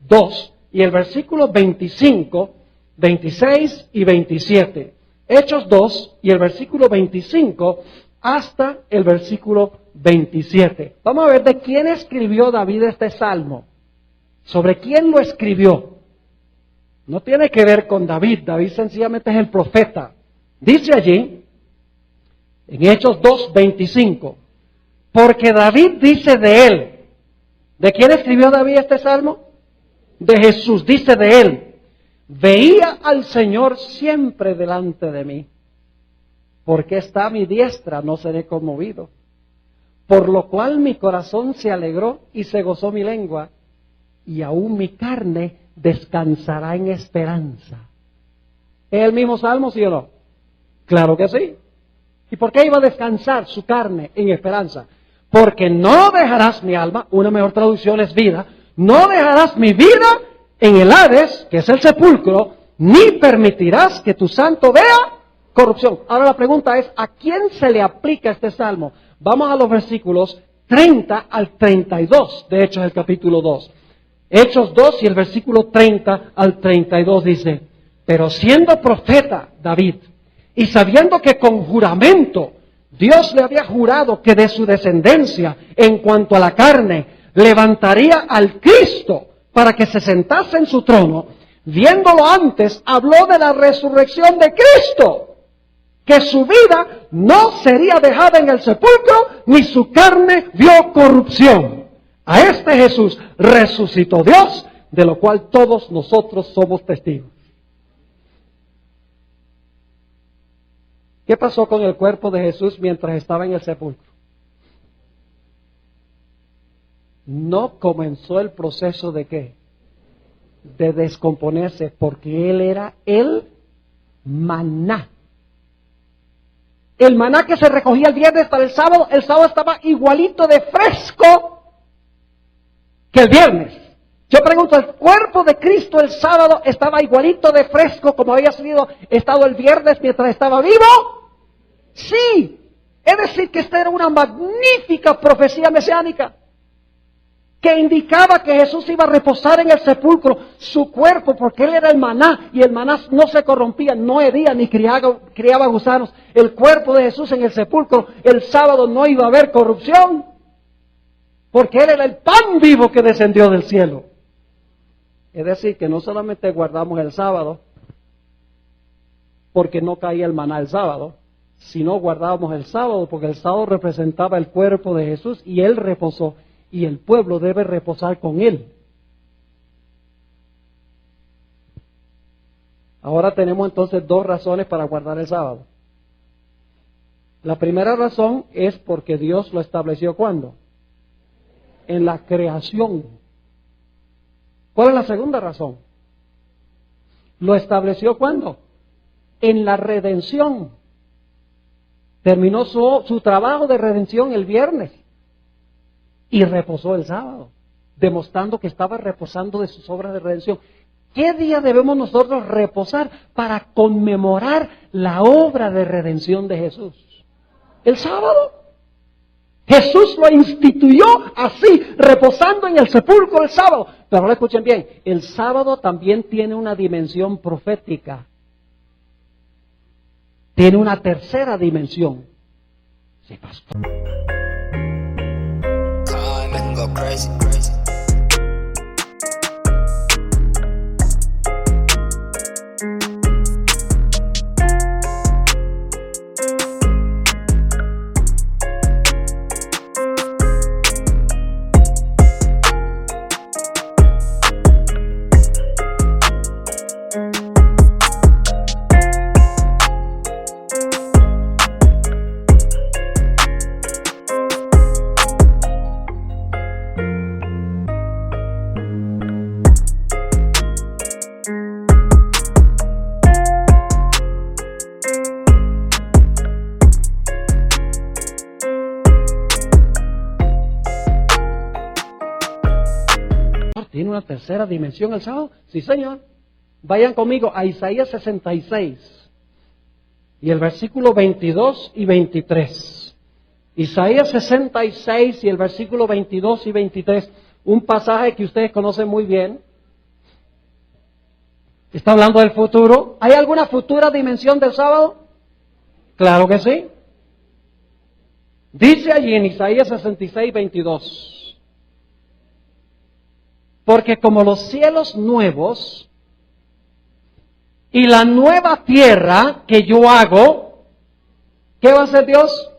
A: 2 y el versículo 25, 26 y 27. Hechos 2 y el versículo 25 hasta el versículo 27. Vamos a ver de quién escribió David este salmo. ¿Sobre quién lo escribió? No tiene que ver con David. David sencillamente es el profeta. Dice allí, en Hechos 2, 25, porque David dice de él. ¿De quién escribió David este salmo? De Jesús. Dice de él, veía al Señor siempre delante de mí, porque está a mi diestra, no seré conmovido. Por lo cual mi corazón se alegró y se gozó mi lengua, y aún mi carne descansará en esperanza. ¿Es el mismo salmo, sí o no? Claro que sí. ¿Y por qué iba a descansar su carne en esperanza? Porque no dejarás mi alma, una mejor traducción es vida, no dejarás mi vida en el Hades, que es el sepulcro, ni permitirás que tu santo vea corrupción. Ahora la pregunta es, ¿a quién se le aplica este salmo? Vamos a los versículos 30 al 32 de Hechos del capítulo 2. Hechos 2 y el versículo 30 al 32 dice, pero siendo profeta David, y sabiendo que con juramento Dios le había jurado que de su descendencia, en cuanto a la carne, levantaría al Cristo para que se sentase en su trono, viéndolo antes, habló de la resurrección de Cristo, que su vida no sería dejada en el sepulcro, ni su carne vio corrupción. A este Jesús resucitó Dios, de lo cual todos nosotros somos testigos. ¿Qué pasó con el cuerpo de Jesús mientras estaba en el sepulcro? No comenzó el proceso de ¿qué? De descomponerse, porque Él era el maná. El maná que se recogía el viernes para el sábado estaba igualito de fresco que el viernes. Yo pregunto, ¿el cuerpo de Cristo el sábado estaba igualito de fresco como había estado el viernes mientras estaba vivo? Sí. Es decir, que esta era una magnífica profecía mesiánica que indicaba que Jesús iba a reposar en el sepulcro, su cuerpo, porque Él era el maná, y el maná no se corrompía, no hería ni criaba gusanos. El cuerpo de Jesús en el sepulcro, el sábado no iba a haber corrupción, porque Él era el pan vivo que descendió del cielo. Es decir, que no solamente guardamos el sábado, porque no caía el maná el sábado, sino guardábamos el sábado, porque el sábado representaba el cuerpo de Jesús, y Él reposó. Y el pueblo debe reposar con Él. Ahora tenemos entonces dos razones para guardar el sábado. La primera razón es porque Dios lo estableció ¿cuándo? En la creación. ¿Cuál es la segunda razón? ¿Lo estableció cuándo? En la redención. Terminó su trabajo de redención el viernes y reposó el sábado, demostrando que estaba reposando de sus obras de redención. ¿Qué día debemos nosotros reposar para conmemorar la obra de redención de Jesús? El sábado. Jesús lo instituyó así, reposando en el sepulcro el sábado. Pero ahora escuchen bien, el sábado también tiene una dimensión profética. Tiene una tercera dimensión. Sí, pastor. ¿Tiene una tercera dimensión el sábado? Sí, señor. Vayan conmigo a Isaías 66 y el versículo 22 y 23. Isaías 66 y el versículo 22 y 23. Un pasaje que ustedes conocen muy bien. Está hablando del futuro. ¿Hay alguna futura dimensión del sábado? Claro que sí. Dice allí en Isaías 66, 22. Porque como los cielos nuevos y la nueva tierra que yo hago, ¿qué va a hacer Dios?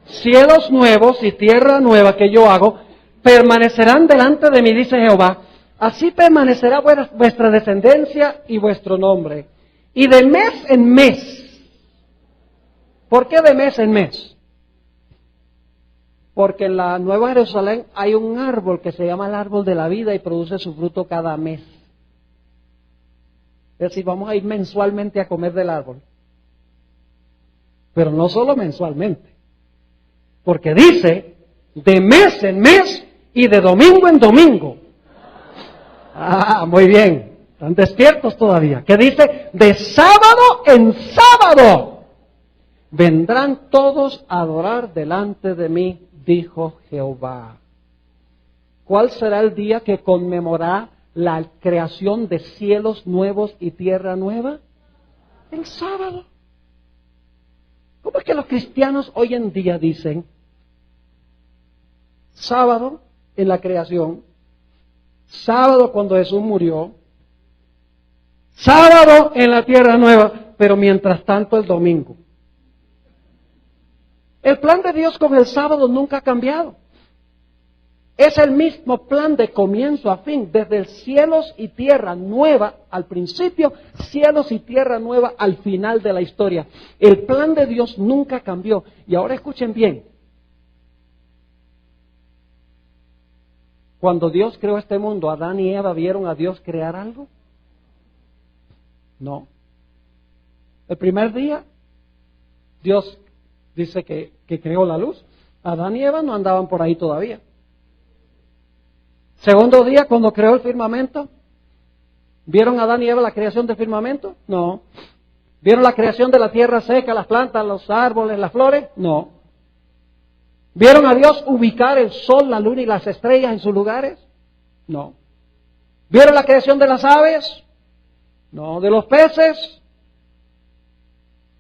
A: Cielos nuevos y tierra nueva que yo hago, permanecerán delante de mí, dice Jehová. Así permanecerá vuestra descendencia y vuestro nombre. Y de mes en mes. ¿Por qué de mes en mes? Porque en la Nueva Jerusalén hay un árbol que se llama el árbol de la vida y produce su fruto cada mes. Es decir, vamos a ir mensualmente a comer del árbol. Pero no solo mensualmente. Porque dice, de mes en mes y de domingo en domingo. Ah, muy bien. Están despiertos todavía. ¿Qué dice? De sábado en sábado. Vendrán todos a adorar delante de mí, dijo Jehová. ¿Cuál será el día que conmemorará la creación de cielos nuevos y tierra nueva? El sábado. ¿Cómo es que los cristianos hoy en día dicen sábado en la creación, sábado cuando Jesús murió, sábado en la tierra nueva, pero mientras tanto el domingo? El plan de Dios con el sábado nunca ha cambiado. Es el mismo plan de comienzo a fin, desde el cielos y tierra nueva al principio, cielos y tierra nueva al final de la historia. El plan de Dios nunca cambió. Y ahora escuchen bien. Cuando Dios creó este mundo, ¿Adán y Eva vieron a Dios crear algo? No. El primer día, Dios dice que creó la luz. Adán y Eva no andaban por ahí todavía. Segundo día, cuando creó el firmamento, ¿vieron a Adán y Eva la creación del firmamento? No. ¿Vieron la creación de la tierra seca, las plantas, los árboles, las flores? No. ¿Vieron a Dios ubicar el sol, la luna y las estrellas en sus lugares? No. ¿Vieron la creación de las aves? No. ¿De los peces?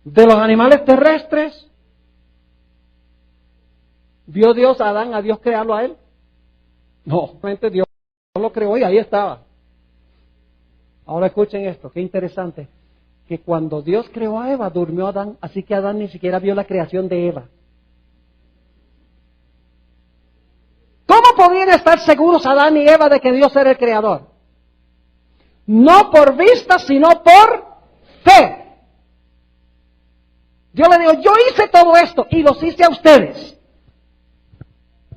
A: ¿De los animales terrestres? ¿Vio Dios a Adán, a Dios crearlo a él? No, realmente Dios lo creó y ahí estaba. Ahora escuchen esto, qué interesante. Que cuando Dios creó a Eva, durmió Adán, así que Adán ni siquiera vio la creación de Eva. ¿Cómo podían estar seguros Adán y Eva de que Dios era el creador? No por vista, sino por fe. Yo le digo, yo hice todo esto y los hice a ustedes.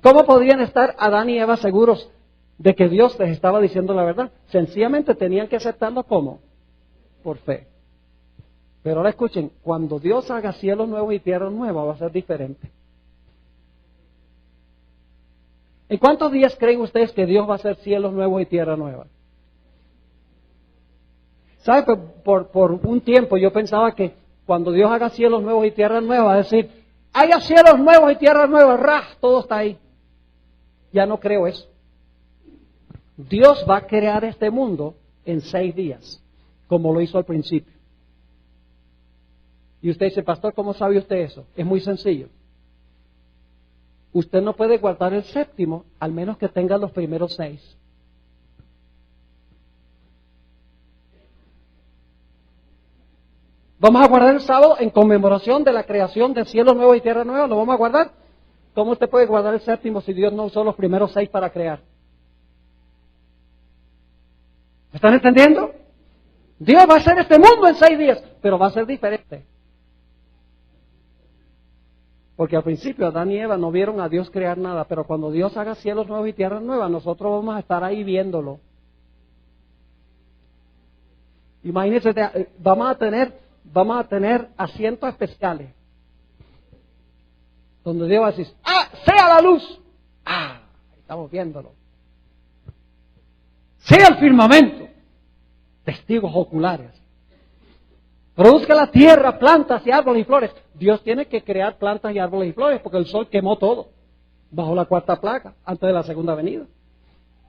A: ¿Cómo podrían estar Adán y Eva seguros de que Dios les estaba diciendo la verdad? Sencillamente tenían que aceptarlo como por fe. Pero ahora escuchen, cuando Dios haga cielos nuevos y tierra nueva va a ser diferente. ¿En cuántos días creen ustedes que Dios va a hacer cielos nuevos y tierra nueva? ¿Sabe? Por un tiempo yo pensaba que cuando Dios haga cielos nuevos y tierra nueva va a decir, haya cielos nuevos y tierra nueva, todo está ahí. Ya no creo eso. Dios va a crear este mundo en 6 días, como lo hizo al principio. Y usted dice, pastor, ¿cómo sabe usted eso? Es muy sencillo. Usted no puede guardar el séptimo, al menos que tenga los primeros 6. Vamos a guardar el sábado en conmemoración de la creación de cielos nuevos y tierra nueva. ¿Lo vamos a guardar? ¿Cómo usted puede guardar el séptimo si Dios no usó los primeros 6 para crear? ¿Me están entendiendo? Dios va a hacer este mundo en 6 días, pero va a ser diferente. Porque al principio Adán y Eva no vieron a Dios crear nada, pero cuando Dios haga cielos nuevos y tierras nuevas, nosotros vamos a estar ahí viéndolo. Imagínense, vamos a tener asientos especiales, donde Dios va a decir, sea la luz. Estamos viéndolo. Sea el firmamento. Testigos oculares. Produzca la tierra, plantas y árboles y flores. Dios tiene que crear plantas y árboles y flores porque el sol quemó todo bajo la 4ª plaga antes de la segunda venida.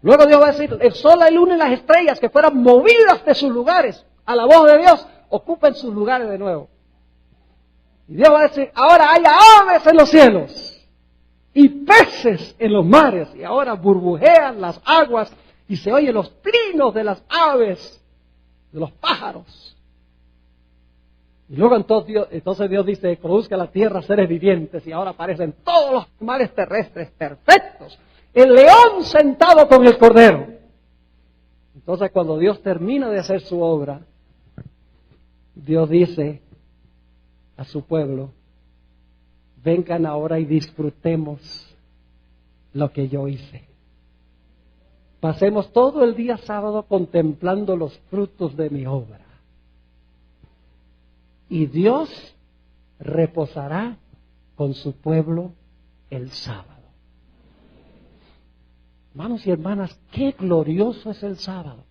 A: Luego Dios va a decir, el sol, la luna y las estrellas que fueran movidas de sus lugares a la voz de Dios, ocupen sus lugares de nuevo. Y Dios va a decir, ahora haya aves en los cielos y peces en los mares. Y ahora burbujean las aguas y se oyen los trinos de las aves, de los pájaros. Y luego entonces Dios dice, produzca la tierra seres vivientes, y ahora aparecen todos los animales terrestres perfectos. El león sentado con el cordero. Entonces cuando Dios termina de hacer su obra, Dios dice a su pueblo, vengan ahora y disfrutemos lo que yo hice. Pasemos todo el día sábado contemplando los frutos de mi obra. Y Dios reposará con su pueblo el sábado. Hermanos y hermanas, qué glorioso es el sábado.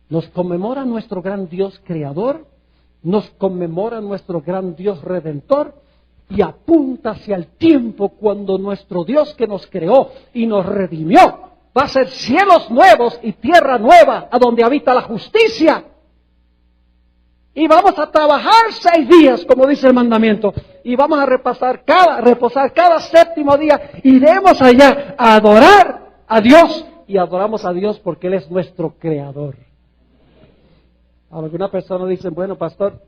A: Nos conmemora nuestro gran Dios creador, nos conmemora nuestro gran Dios redentor y apunta hacia el tiempo cuando nuestro Dios que nos creó y nos redimió va a ser cielos nuevos y tierra nueva a donde habita la justicia. Y vamos a trabajar 6 días, como dice el mandamiento, y vamos a reposar cada séptimo día. Iremos allá a adorar a Dios, y adoramos a Dios porque Él es nuestro creador. Alguna persona dice, bueno, pastor,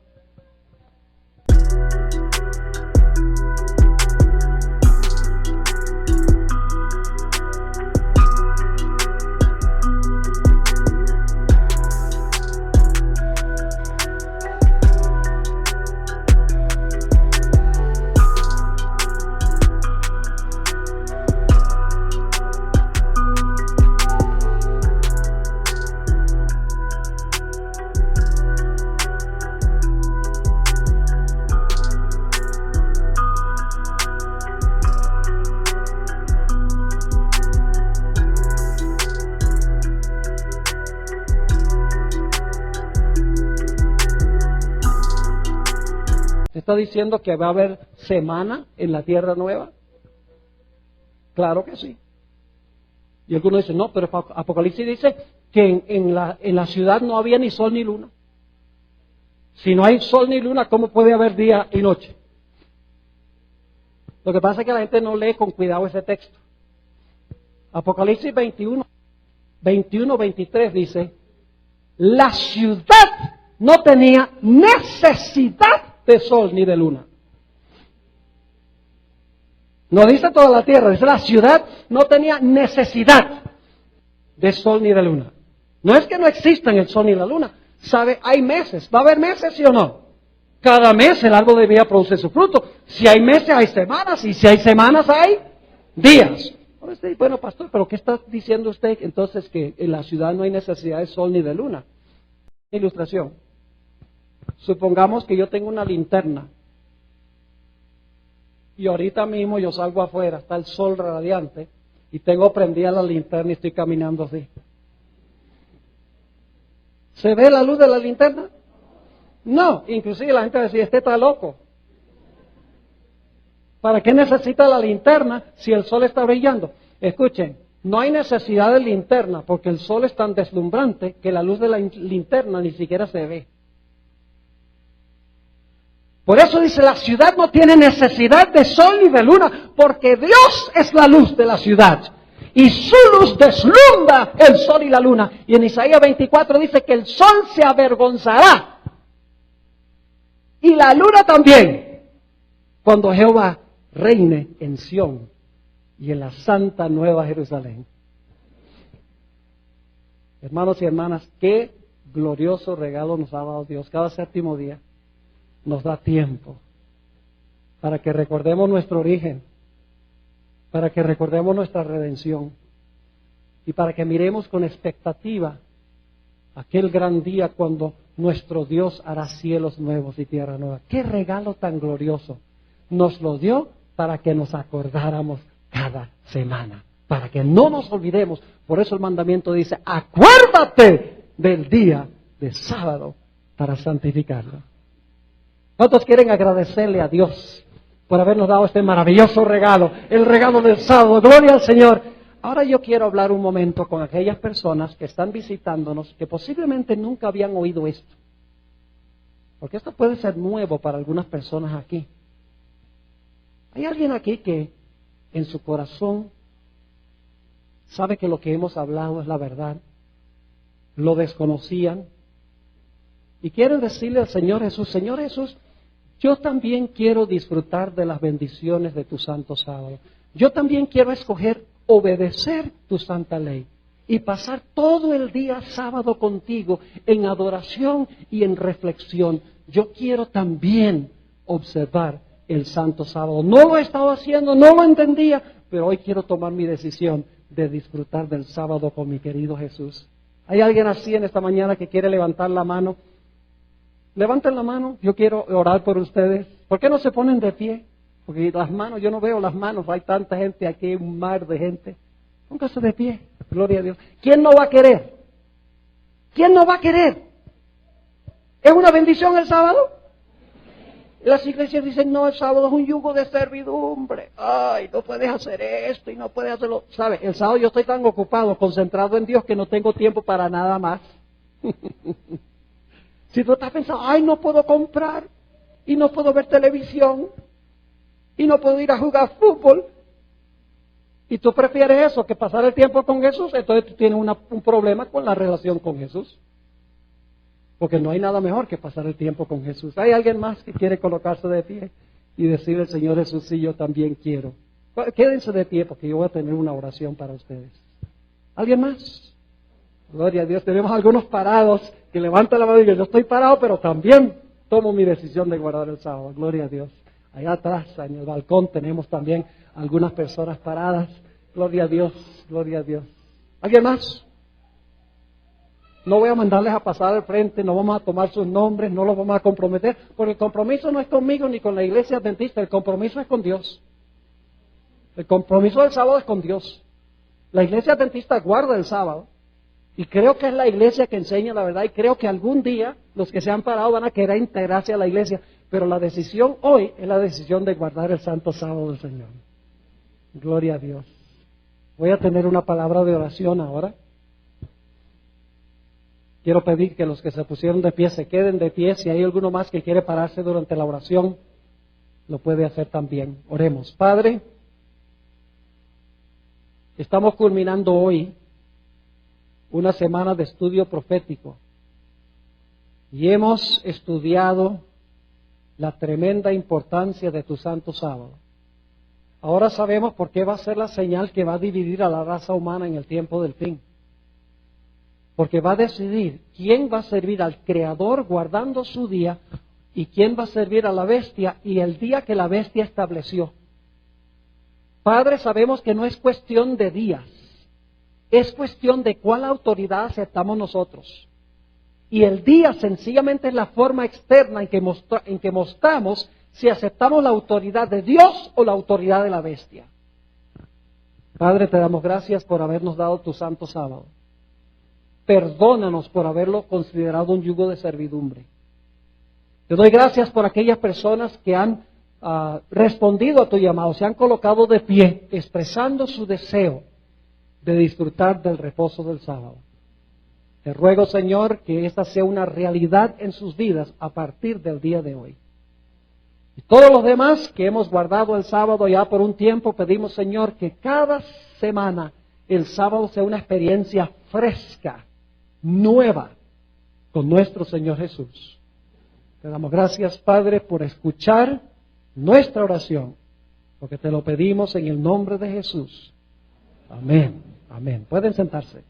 A: ¿está diciendo que va a haber semana en la tierra nueva? Claro que sí. Y algunos dicen, no, pero Apocalipsis dice que en la ciudad no había ni sol ni luna. Si no hay sol ni luna, ¿cómo puede haber día y noche? Lo que pasa es que la gente no lee con cuidado ese texto. Apocalipsis 21-23 dice, la ciudad no tenía necesidad de sol ni de luna. No dice toda la tierra, dice la ciudad no tenía necesidad de sol ni de luna. No es que no existan el sol ni la luna. ¿Sabe? Hay meses. ¿Va a haber meses, sí o no? Cada mes el árbol de vida produce su fruto. Si hay meses, hay semanas. Y si hay semanas, hay días. Ahora usted dice, bueno, pastor, ¿pero qué está diciendo usted entonces que en la ciudad no hay necesidad de sol ni de luna? Ilustración. Supongamos que yo tengo una linterna. Y ahorita mismo yo salgo afuera, está el sol radiante. Y tengo prendida la linterna y estoy caminando así. ¿Se ve la luz de la linterna? No, inclusive la gente decía, este está loco. ¿Para qué necesita la linterna si el sol está brillando? Escuchen, no hay necesidad de linterna porque el sol es tan deslumbrante que la luz de la linterna ni siquiera se ve. Por eso dice, la ciudad no tiene necesidad de sol ni de luna, porque Dios es la luz de la ciudad. Y su luz deslumbra el sol y la luna. Y en Isaías 24 dice que el sol se avergonzará. Y la luna también. Cuando Jehová reine en Sión y en la santa Nueva Jerusalén. Hermanos y hermanas, qué glorioso regalo nos ha dado Dios. Cada séptimo día nos da tiempo para que recordemos nuestro origen, para que recordemos nuestra redención y para que miremos con expectativa aquel gran día cuando nuestro Dios hará cielos nuevos y tierra nueva. ¡Qué regalo tan glorioso! Nos lo dio para que nos acordáramos cada semana, para que no nos olvidemos. Por eso el mandamiento dice, acuérdate del día de sábado para santificarlo. ¿Cuántos quieren agradecerle a Dios por habernos dado este maravilloso regalo, el regalo del sábado? Gloria al Señor. Ahora yo quiero hablar un momento con aquellas personas que están visitándonos, que posiblemente nunca habían oído esto. Porque esto puede ser nuevo para algunas personas aquí. ¿Hay alguien aquí que en su corazón sabe que lo que hemos hablado es la verdad? Lo desconocían. Y quieren decirle al Señor Jesús, yo también quiero disfrutar de las bendiciones de tu santo sábado. Yo también quiero escoger obedecer tu santa ley y pasar todo el día sábado contigo en adoración y en reflexión. Yo quiero también observar el santo sábado. No lo he estado haciendo, no lo entendía, pero hoy quiero tomar mi decisión de disfrutar del sábado con mi querido Jesús. ¿Hay alguien así en esta mañana que quiere levantar la mano? Levanten la mano, yo quiero orar por ustedes. ¿Por qué no se ponen de pie? Porque las manos, yo no veo las manos, hay tanta gente aquí, un mar de gente. Póngase de pie, gloria a Dios. ¿Quién no va a querer? ¿Quién no va a querer? ¿Es una bendición el sábado? Las iglesias dicen, no, el sábado es un yugo de servidumbre. Ay, no puedes hacer esto y no puedes hacerlo. ¿Sabe? El sábado yo estoy tan ocupado, concentrado en Dios, que no tengo tiempo para nada más. Si tú estás pensando, ay, no puedo comprar, y no puedo ver televisión, y no puedo ir a jugar fútbol, y tú prefieres eso que pasar el tiempo con Jesús, entonces tú tienes un problema con la relación con Jesús. Porque no hay nada mejor que pasar el tiempo con Jesús. ¿Hay alguien más que quiere colocarse de pie y decirle al Señor Jesús, sí, yo también quiero? Quédense de pie porque yo voy a tener una oración para ustedes. ¿Alguien más? Gloria a Dios. Tenemos algunos parados que levantan la mano y dicen, yo estoy parado, pero también tomo mi decisión de guardar el sábado. Gloria a Dios. Allá atrás, en el balcón, tenemos también algunas personas paradas. Gloria a Dios, gloria a Dios. ¿Alguien más? No voy a mandarles a pasar al frente, no vamos a tomar sus nombres, no los vamos a comprometer, porque el compromiso no es conmigo ni con la iglesia adventista, el compromiso es con Dios. El compromiso del sábado es con Dios. La iglesia adventista guarda el sábado, y creo que es la iglesia que enseña la verdad, y creo que algún día los que se han parado van a querer integrarse a la iglesia, pero la decisión hoy es la decisión de guardar el santo sábado del Señor. Gloria a Dios. Voy a tener una palabra de oración ahora. Quiero pedir que los que se pusieron de pie se queden de pie. Si hay alguno más que quiere pararse durante la oración, lo puede hacer también. Oremos. Padre, estamos culminando hoy una semana de estudio profético y hemos estudiado la tremenda importancia de tu santo sábado. Ahora sabemos por qué va a ser la señal que va a dividir a la raza humana en el tiempo del fin. porque va a decidir quién va a servir al Creador guardando su día y quién va a servir a la bestia y el día que la bestia estableció. Padre, sabemos que no es cuestión de días, es cuestión de cuál autoridad aceptamos nosotros. Y el día sencillamente es la forma externa en que mostramos si aceptamos la autoridad de Dios o la autoridad de la bestia. Padre, te damos gracias por habernos dado tu santo sábado. Perdónanos por haberlo considerado un yugo de servidumbre. Te doy gracias por aquellas personas que han respondido a tu llamado, se han colocado de pie, expresando su deseo de disfrutar del reposo del sábado. Te ruego, Señor, que esta sea una realidad en sus vidas a partir del día de hoy. Y todos los demás que hemos guardado el sábado ya por un tiempo, pedimos, Señor, que cada semana el sábado sea una experiencia fresca, nueva, con nuestro Señor Jesús. Te damos gracias, Padre, por escuchar nuestra oración, porque te lo pedimos en el nombre de Jesús. Amén. Amén. Pueden sentarse.